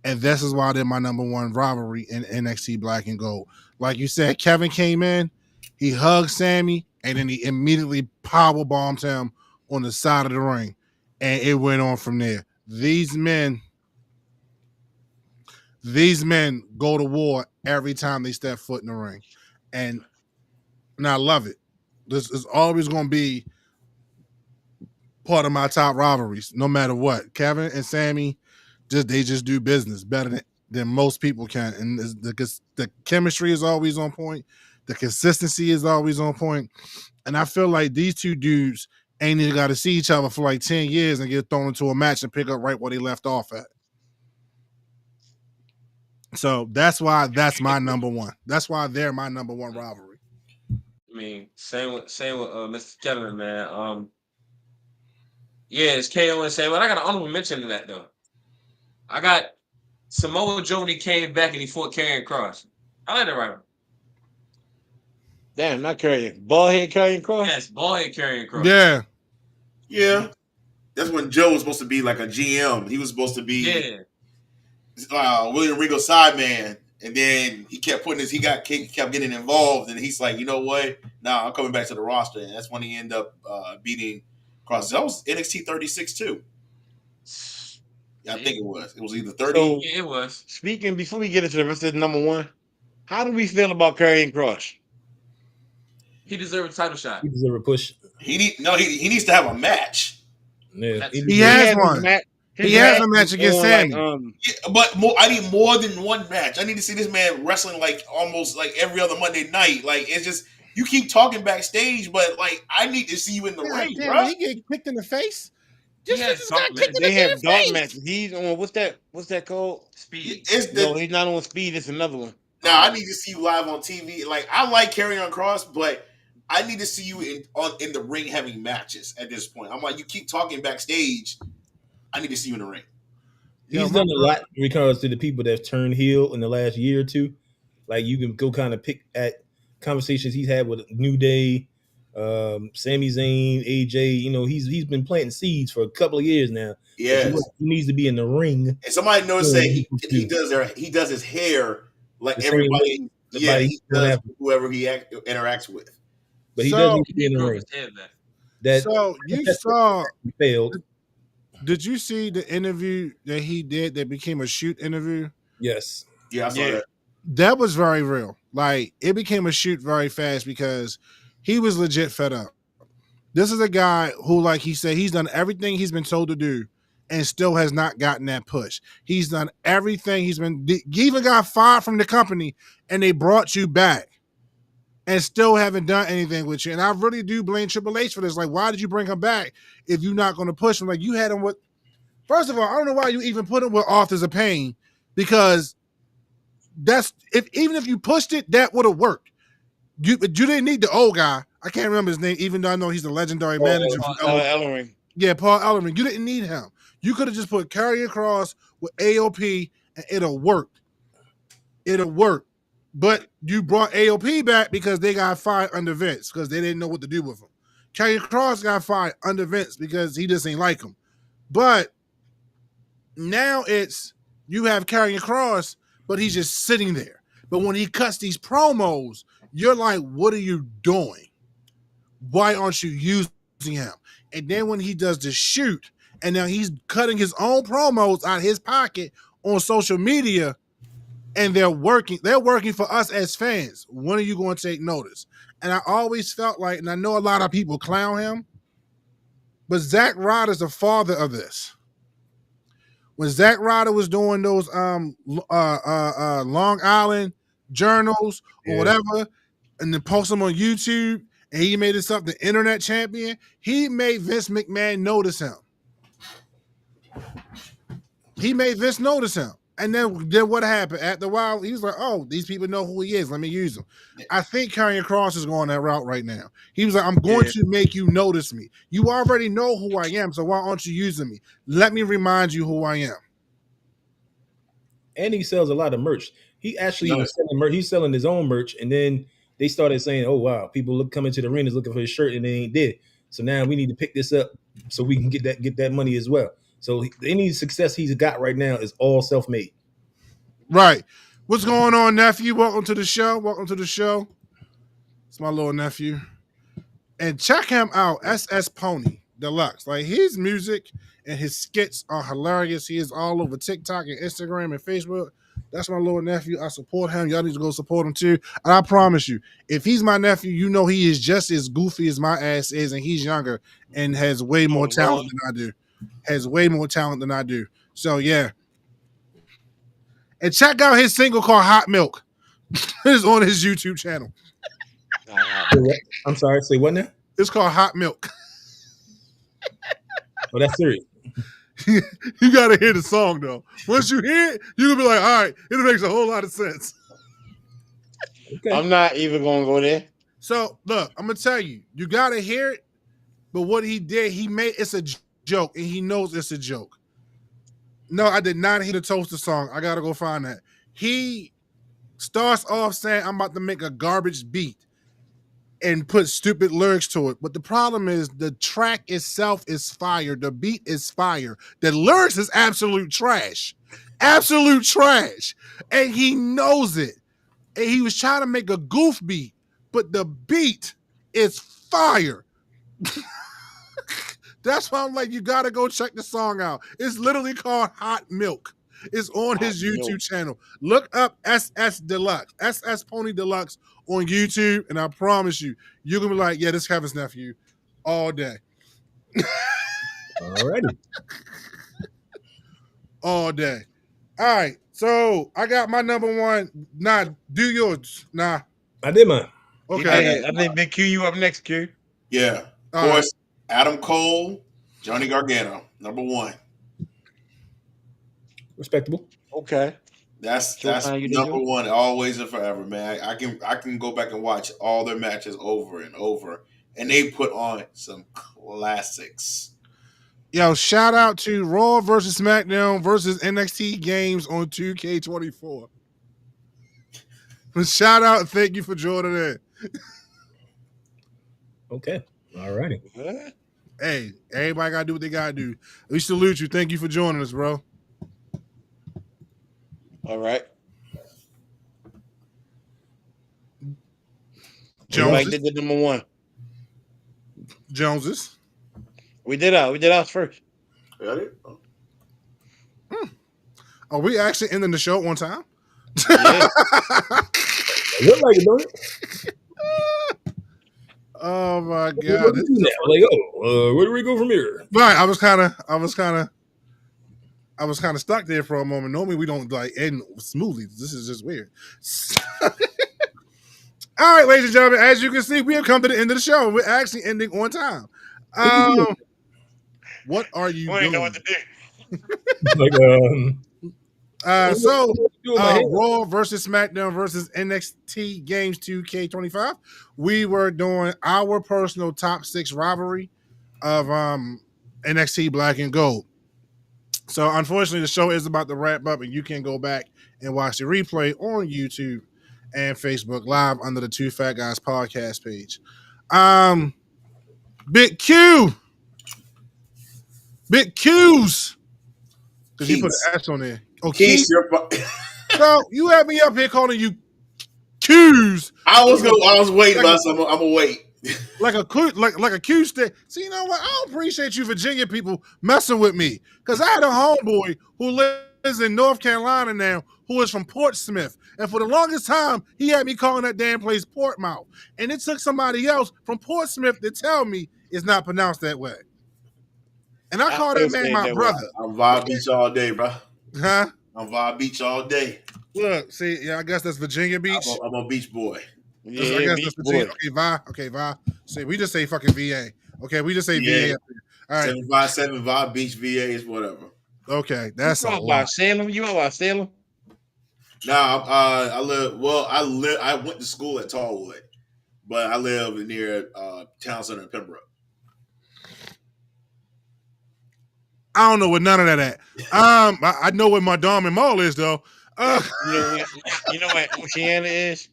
And this is why they're my number one rivalry in NXT Black and Gold. Like you said, Kevin came in, he hugged Sammy, and then he immediately powerbombed him on the side of the ring. And it went on from there. These men go to war every time they step foot in the ring. And I love it. This is always going to be part of my top rivalries, no matter what. Kevin and Sammy, they just do business better than most people can. And the chemistry is always on point. The consistency is always on point. And I feel like these two dudes ain't even got to see each other for like 10 years and get thrown into a match and pick up right where they left off at. So that's why that's my number one. That's why they're my number one rivalry. I mean, same with Mr. Kevin, man. Yeah, it's KO and Sam, but I got an honorable mention to that though. I got Samoa Joe when he came back and he fought Karrion Kross. I like that rivalry. Damn, not Karrion. Ballhead Karrion Kross? Yes, ballhead Karrion Kross. Yeah. Yeah. That's when Joe was supposed to be like a GM. He was supposed to be William Regal sideman. And then he kept he kept getting involved, and he's like, you know what? Nah, I'm coming back to the roster. And that's when he ended up beating Kross. That was NXT 36 too. Yeah, I think it was. It was either 30. So, Yeah, it was. Speaking, before we get into the rest of the number one, how do we feel about Karrion Kross? He deserved a title shot. He deserves a push. He needs to have a match. Yeah, he has one. He has a match against Sammy. But I need more than one match. I need to see this man wrestling like almost like every other Monday night. Like, it's just, you keep talking backstage, but like, I need to see you in the ring, bro. He get kicked in the face. They have dark matches. He's on what's that called? Speed. No, he's not on Speed. It's another one. Now I need to see you live on TV. Like, I like Karrion Kross, but I need to see you in the ring having matches at this point. I'm like, you keep talking backstage. I need to see you in the ring. He's done a lot in regards to the people that have turned heel in the last year or two. Like, you can go kind of pick at conversations he's had with New Day, Sami Zayn, AJ. You know, he's been planting seeds for a couple of years now. Yeah, he needs to be in the ring. And somebody noticed that he does his hair like The everybody. Yeah, he does whoever he interacts with. But he does need to be in the ring. that So you saw? failed. Did you see the interview that he did that became a shoot interview? Yes. Yeah, I saw Yeah. that. That was very real. Like it became a shoot very fast because he was legit fed up. This is a guy who, like he said, he's done everything he's been told to do and still has not gotten that push. He's done everything he even got fired from the company and they brought you back and still haven't done anything with you. And I really do blame Triple H for this. Like, why did you bring him back if you're not going to push him? Like, you had him with, first of all, I don't know why you even put him with Authors of Pain because even if you pushed it, that would have worked. You didn't need the old guy. I can't remember his name, even though I know he's the legendary manager. Ellering. Yeah, Paul Ellering. You didn't need him. You could have just put Karrion Kross with AOP and it'll work. It'll work. But you brought AOP back because they got fired under Vince because they didn't know what to do with him. Karrion Kross got fired under Vince because he just ain't like him. But now it's you have Karrion Kross, but he's just sitting there. But when he cuts these promos, you're like, what are you doing? Why aren't you using him? And then when he does the shoot, and now he's cutting his own promos out of his pocket on social media, and they're working for us as fans. When are you going to take notice? And I always felt like, and I know a lot of people clown him, but Zack Ryder's the father of this. When Zack Ryder was doing those Long Island journals or whatever, and then post them on YouTube, and he made himself the internet champion, he made Vince McMahon notice him. He made Vince notice him. And then what happened? After a while, he was like, oh, these people know who he is. Let me use him. I think Karrion Kross is going that route right now. He was like, I'm going to make you notice me. You already know who I am, so why aren't you using me? Let me remind you who I am. And he sells a lot of merch. He actually was selling merch. He's selling his own merch, and then they started saying, "Oh wow, people coming to the arenas looking for his shirt, and they ain't did. So now we need to pick this up so we can get that money as well." So any success he's got right now is all self-made. Right. What's going on, nephew? Welcome to the show. Welcome to the show. It's my little nephew. And check him out, SS Pony Deluxe. Like his music and his skits are hilarious. He is all over TikTok and Instagram and Facebook. That's my little nephew. I support him. Y'all need to go support him too. And I promise you, if he's my nephew, you know he is just as goofy as my ass is, and he's younger and has way more talent than I do. So yeah. And check out his single called Hot Milk. It's on his YouTube channel. I'm sorry, say what now? It's called Hot Milk. Oh, that's serious. You gotta hear the song though. Once you hear it, you're gonna be like, all right, it makes a whole lot of sense. Okay. I'm not even gonna go there. So look, I'm gonna tell you, you gotta hear it, but what he did, it's a joke, and he knows it's a joke. No, I did not hear the Toaster song. I gotta go find that. He starts off saying, I'm about to make a garbage beat and put stupid lyrics to it. But the problem is the track itself is fire. The beat is fire. The lyrics is absolute trash. Absolute trash. And he knows it. And he was trying to make a goof beat, but the beat is fire. That's why I'm like, you gotta go check the song out. It's literally called Hot Milk. It's on his YouTube channel. Look up SS Deluxe, SS Pony Deluxe on YouTube, and I promise you, you're gonna be like, yeah, this Kevin's nephew all day. Alrighty. All day. All right. So I got my number one. Nah, do yours. Nah. I did mine. Okay. I think Big Q, you up next, Q. Yeah. Of course, Adam Cole, Johnny Gargano, number one. Respectable. Okay. That's number one, always and forever, man. I can go back and watch all their matches over and over, and they put on some classics. Yo, shout out to Raw versus SmackDown versus NXT games on 2K24. Shout out and thank you for joining in. Okay. All righty. Hey, everybody gotta do what they gotta do. We salute you. Thank you for joining us, bro. All right. Jones did the number one. Joneses. We did ours first. Got it? Are we actually ending the show on time? Yeah. Look like it, don't it? Oh my What god! do we do now? Like, where do we go from here? Right, I was kind of stuck there for a moment. Normally we don't like end smoothly. This is just weird. All right, ladies and gentlemen, as you can see, we have come to the end of the show. We're actually ending on time. What are you We ain't know doing? what to do. Like, Raw versus SmackDown versus NXT Games 2K25. We were doing our personal top 6 rivalry of NXT Black and Gold. So unfortunately, the show is about to wrap up, and you can go back and watch the replay on YouTube and Facebook Live under the Two Fat Guys podcast page. Big Q's. Because you put an S on there. Oh, Keith. So you had me up here calling you Q's. I was waiting, but I'm gonna wait. Like a Q stick. See, you know what? I don't appreciate you Virginia people messing with me. Because I had a homeboy who lives in North Carolina now who is from Portsmouth. And for the longest time, he had me calling that damn place Portmouth. And it took somebody else from Portsmouth to tell me it's not pronounced that way. And I call that man my brother. I'm Vibe Beach all day, bro. Huh? I'm Vibe Beach all day. Look, see, yeah, I guess that's Virginia Beach. I'm a beach boy. Yeah, I guess that's Virginia. boy. Okay, Vi. See, we just say fucking VA. Okay, we just say VA. All right. 757 Vibe Beach, VA is whatever. Okay, that's a You lot. Salem? You know about Salem? Nah, I went to school at Tallwood, but I live near Town Center in Pembroke. I don't know what none of that at. I know where my Dom and Mall is though. You know what Oceana is?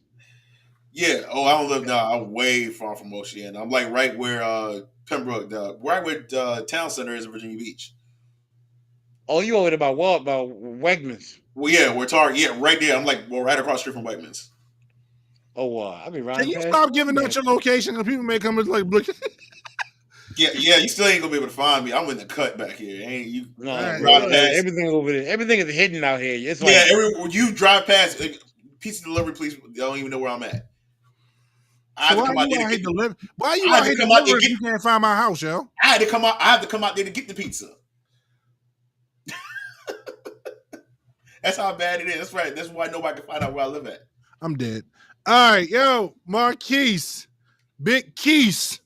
Yeah. Oh, I don't live now. I'm way far from Oceana. I'm like right where Pembroke, right where Town Center is in Virginia Beach. Oh, you over there about what? About Wegmans? Well, yeah, we're Target. Yeah, right there. I'm like right across the street from Wegmans. Oh, I be riding. Can you stop giving out your location? Because people may come and like look. Yeah. You still ain't gonna be able to find me. I'm in the cut back here. Ain't you? No, Everything over there. Everything is hidden out here. It's like when you drive past pizza delivery, please. They don't even know where I'm at. Why you out here delivering if you can't find my house, yo? I have to come out there to get the pizza. That's how bad it is. That's right. That's why nobody can find out where I live at. I'm dead. All right, yo, Marquise, Big Keys.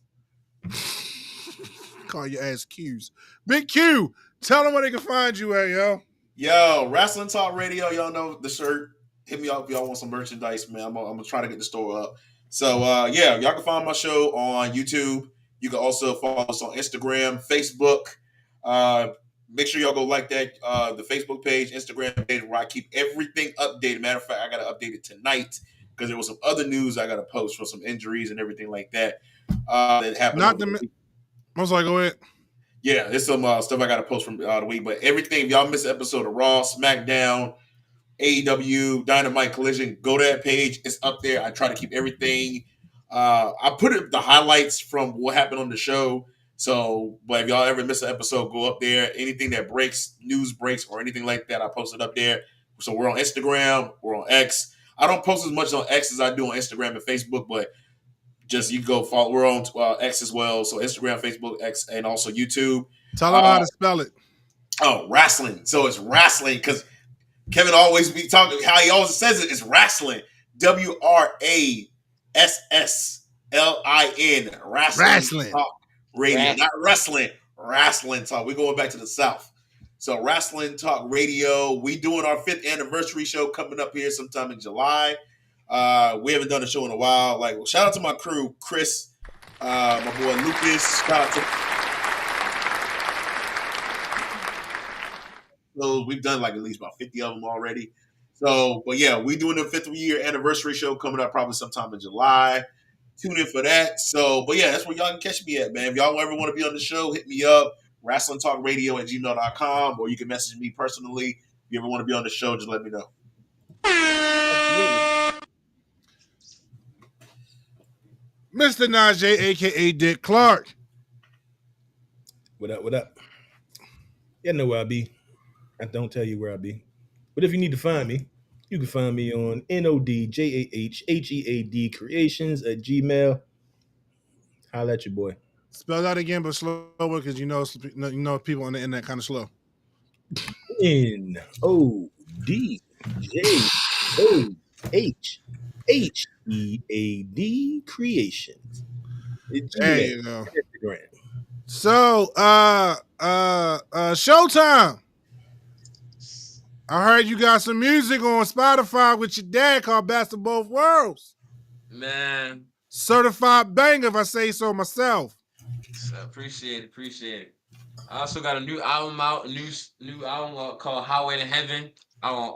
Call your ass Q's. Big Q, tell them where they can find you at, yo. Yo, Wrestling Talk Radio. Y'all know the shirt. Hit me up if y'all want some merchandise, man. I'm gonna try to get the store up. So yeah, y'all can find my show on YouTube. You can also follow us on Instagram, Facebook. Make sure y'all go like that, the Facebook page, Instagram page, where I keep everything updated. Matter of fact, I got to update it tonight because there was some other news I got to post for some injuries and everything like that. That happened. I was like, go ahead. Yeah, there's some stuff I got to post from the week. But everything, if y'all missed an episode of Raw, SmackDown, AEW, Dynamite Collision, go to that page. It's up there. I try to keep everything. I put the highlights from what happened on the show. So, but if y'all ever miss an episode, go up there. Anything that breaks, news breaks, or anything like that, I post it up there. So we're on Instagram, we're on X. I don't post as much on X as I do on Instagram and Facebook, but just you go follow. We're on X as well. So Instagram, Facebook, X, and also YouTube. Tell them how to spell it. Oh, wrestling. So it's wrestling because Kevin always be talking how he always says it. It's wrestling. WRASSLIN. Wrestling. Talk Radio, not wrestling. Wrestling Talk. We're going back to the South. So Wrestling Talk Radio. We doing our 5th anniversary show coming up here sometime in July. We haven't done a show in a while. Like, shout out to my crew, Chris, my boy Lucas. Shout out to. So we've done like at least about 50 of them already. So, but yeah, we doing the 5th year anniversary show coming up probably sometime in July. Tune in for that. So, but yeah, that's where y'all can catch me at, man. If y'all ever want to be on the show, hit me up, wrestlingtalkradio@gmail.com, or you can message me personally. If you ever want to be on the show, just let me know. Mr. Najee, a.k.a. Dick Clark. What up? What up? You know where I be. I don't tell you where I be. But if you need to find me, you can find me on NODJAHHEAD Creations at Gmail. Holla at your boy. Spell that again, but slower because you know people on the internet kind of slow. NODJAHHEAD Creations. There Gmail. you go. Instagram. So, Showtime. I heard you got some music on Spotify with your dad called Best of Both Worlds. Man, Certified banger, if I say so myself. appreciate it. I also got a new album out, a new album called Highway to Heaven, out on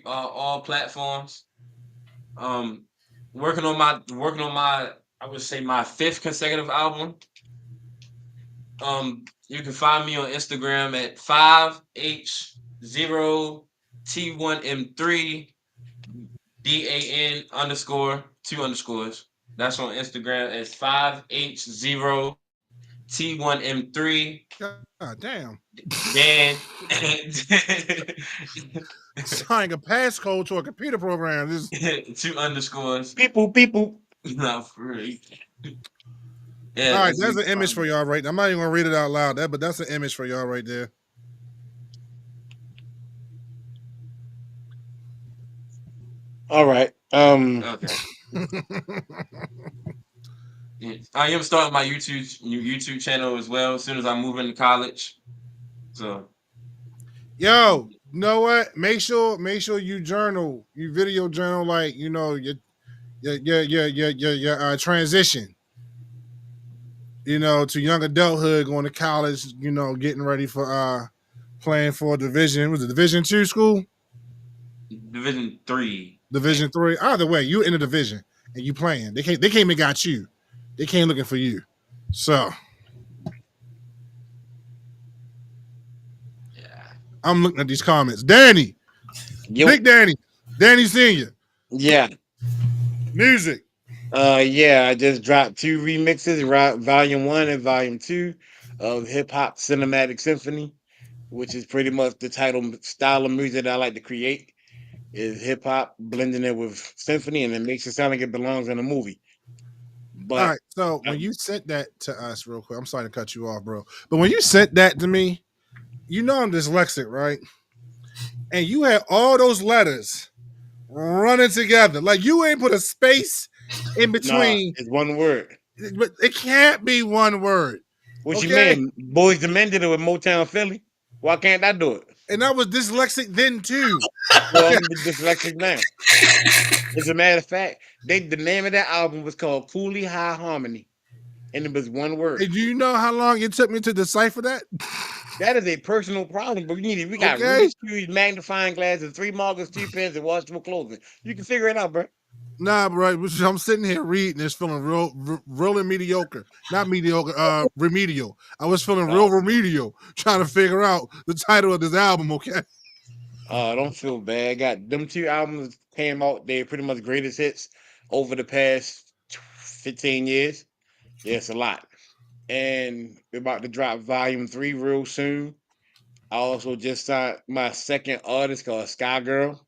all platforms. Working on my I would say my 5th consecutive album. You can find me on Instagram at 5H0T1M3 DAN_2 That's on Instagram as 5H0T1M3. God damn. Dan. Signing a passcode to a computer program. This 2_. People. Not for real. Yeah, all right, that's an image for y'all right. I'm not even gonna read it out loud, but that's an image for y'all right there. All right. Okay. I am starting my new YouTube channel as well as soon as I move into college. So, yo, you know what? Make sure you journal, you video journal, like your transition. To young adulthood, going to college. Getting ready for playing for division. Was it Division 2 school? Division 3. Division 3. Either way, you in the division and you playing. They came and got you. They came looking for you. So Yeah. I'm looking at these comments. Danny. Yo. Big Danny. Danny Senior. Yeah. Music. Yeah, I just dropped 2 remixes, Volume 1 and Volume 2 of Hip Hop Cinematic Symphony, which is pretty much the style of music that I like to create. Is hip hop blending it with symphony, and it makes it sound like it belongs in a movie. But all right, so when you sent that to us real quick, I'm sorry to cut you off, bro. But when you sent that to me, I'm dyslexic, right? And you had all those letters running together. Like you ain't put a space in between. It's one word. But it can't be one word. What you mean? Boys the Men did it with Motown Philly. Why can't I do it? And I was dyslexic then too. Well, I'm dyslexic now. As a matter of fact, the name of that album was called Cooley High Harmony, and it was one word. Hey, do you know how long it took me to decipher that? That is a personal problem, but we got Rubik's Cube, magnifying glasses, 3 markers, 2 pens, and washable clothing. You can figure it out, bro. Nah, bro. I'm sitting here reading this, feeling real mediocre. Not mediocre, remedial. I was feeling real remedial, trying to figure out the title of this album, okay? Don't feel bad. I got them 2 albums came out. They're pretty much greatest hits over the past 15 years. Yeah, it's a lot. And we're about to drop Volume 3 real soon. I also just signed my 2nd artist called Sky Girl.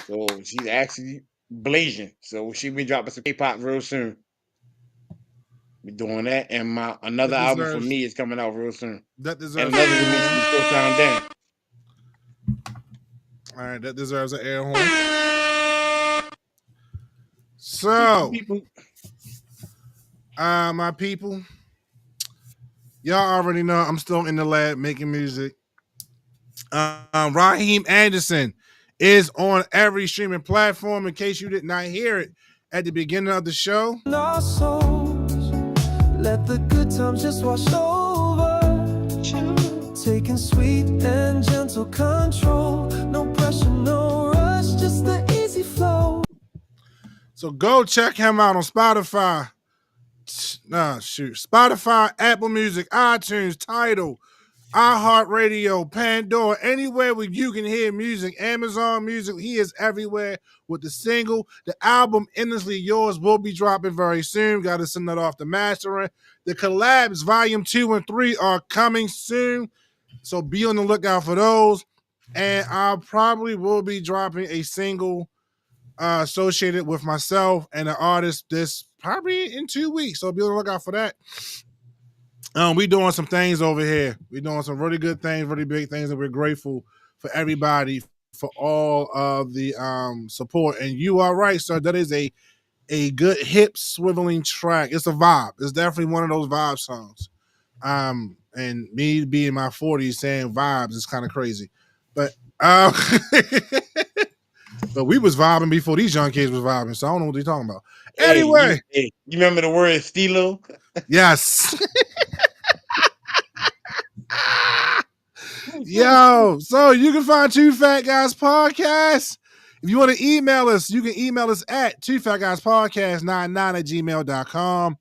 So she's actually blazing. So she'll be dropping some K-pop real soon. We're doing that. And another album for me is coming out real soon. That deserves and another remix from Showdown Dan. All right, that deserves an air horn. So, my people, y'all already know I'm still in the lab making music. Raheem Anderson is on every streaming platform in case you did not hear it at the beginning of the show. Our souls, let the good times just wash over. Taking sweet and gentle control. No pressure, no rush, just the easy flow. So go check him out on Spotify. Spotify, Apple Music, iTunes, Tidal, iHeartRadio, Pandora, anywhere where you can hear music, Amazon Music. He is everywhere with the single. The album, Endlessly Yours, will be dropping very soon. Got to send that off to mastering. The collabs, volume 2 and 3, are coming soon. So be on the lookout for those. And I probably will be dropping a single associated with myself and an artist this probably in 2 weeks. So be on the lookout for that. We doing some things over here. We're doing some really good things, really big things, and we're grateful for everybody for all of the support. And you are right, sir. That is a good hip swiveling track. It's a vibe. It's definitely one of those vibe songs. And me being in my 40s saying vibes is kind of crazy. But but we was vibing before these young kids was vibing, so I don't know what they're talking about. Anyway. You remember the word stilo? Yes. Yo, so you can find Two Fat Guys Podcast. If you want to email us, you can email us at twofatguyspodcast99@gmail.com.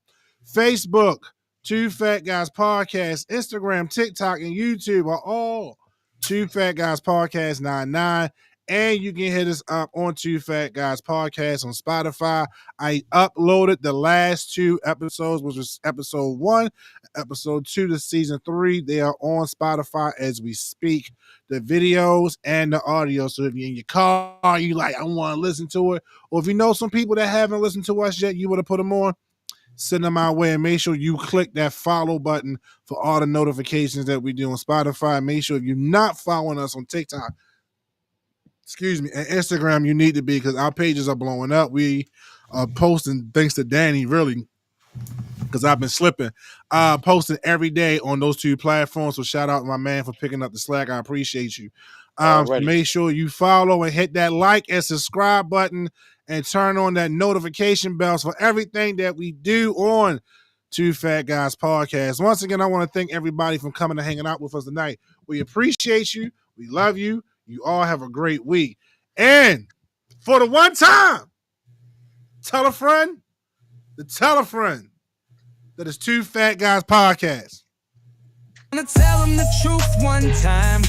Facebook, Two Fat Guys Podcast. Instagram, TikTok, and YouTube are all Two Fat Guys Podcast 99. And you can hit us up on Two Fat Guys Podcast on Spotify. I uploaded the last 2 episodes, which was episode 1, episode 2 to season 3. They are on Spotify as we speak, the videos and the audio. So if you're in your car, you like, I want to listen to it. Or if you know some people that haven't listened to us yet, you want to put them on, send them our way, and make sure you click that follow button for all the notifications that we do on Spotify. Make sure if you're not following us on TikTok, and Instagram, you need to be, because our pages are blowing up. We are posting, thanks to Danny, really, because I've been slipping, posting every day on those 2 platforms. So shout out to my man for picking up the slack. I appreciate you. Make sure you follow and hit that like and subscribe button and turn on that notification bells for everything that we do on Two Fat Guys Podcast. Once again, I want to thank everybody for coming and hanging out with us tonight. We appreciate you. We love you. You all have a great week. And for the one time, tell a friend that is Two Fat Guys Podcast. I'm gonna tell them the truth one time.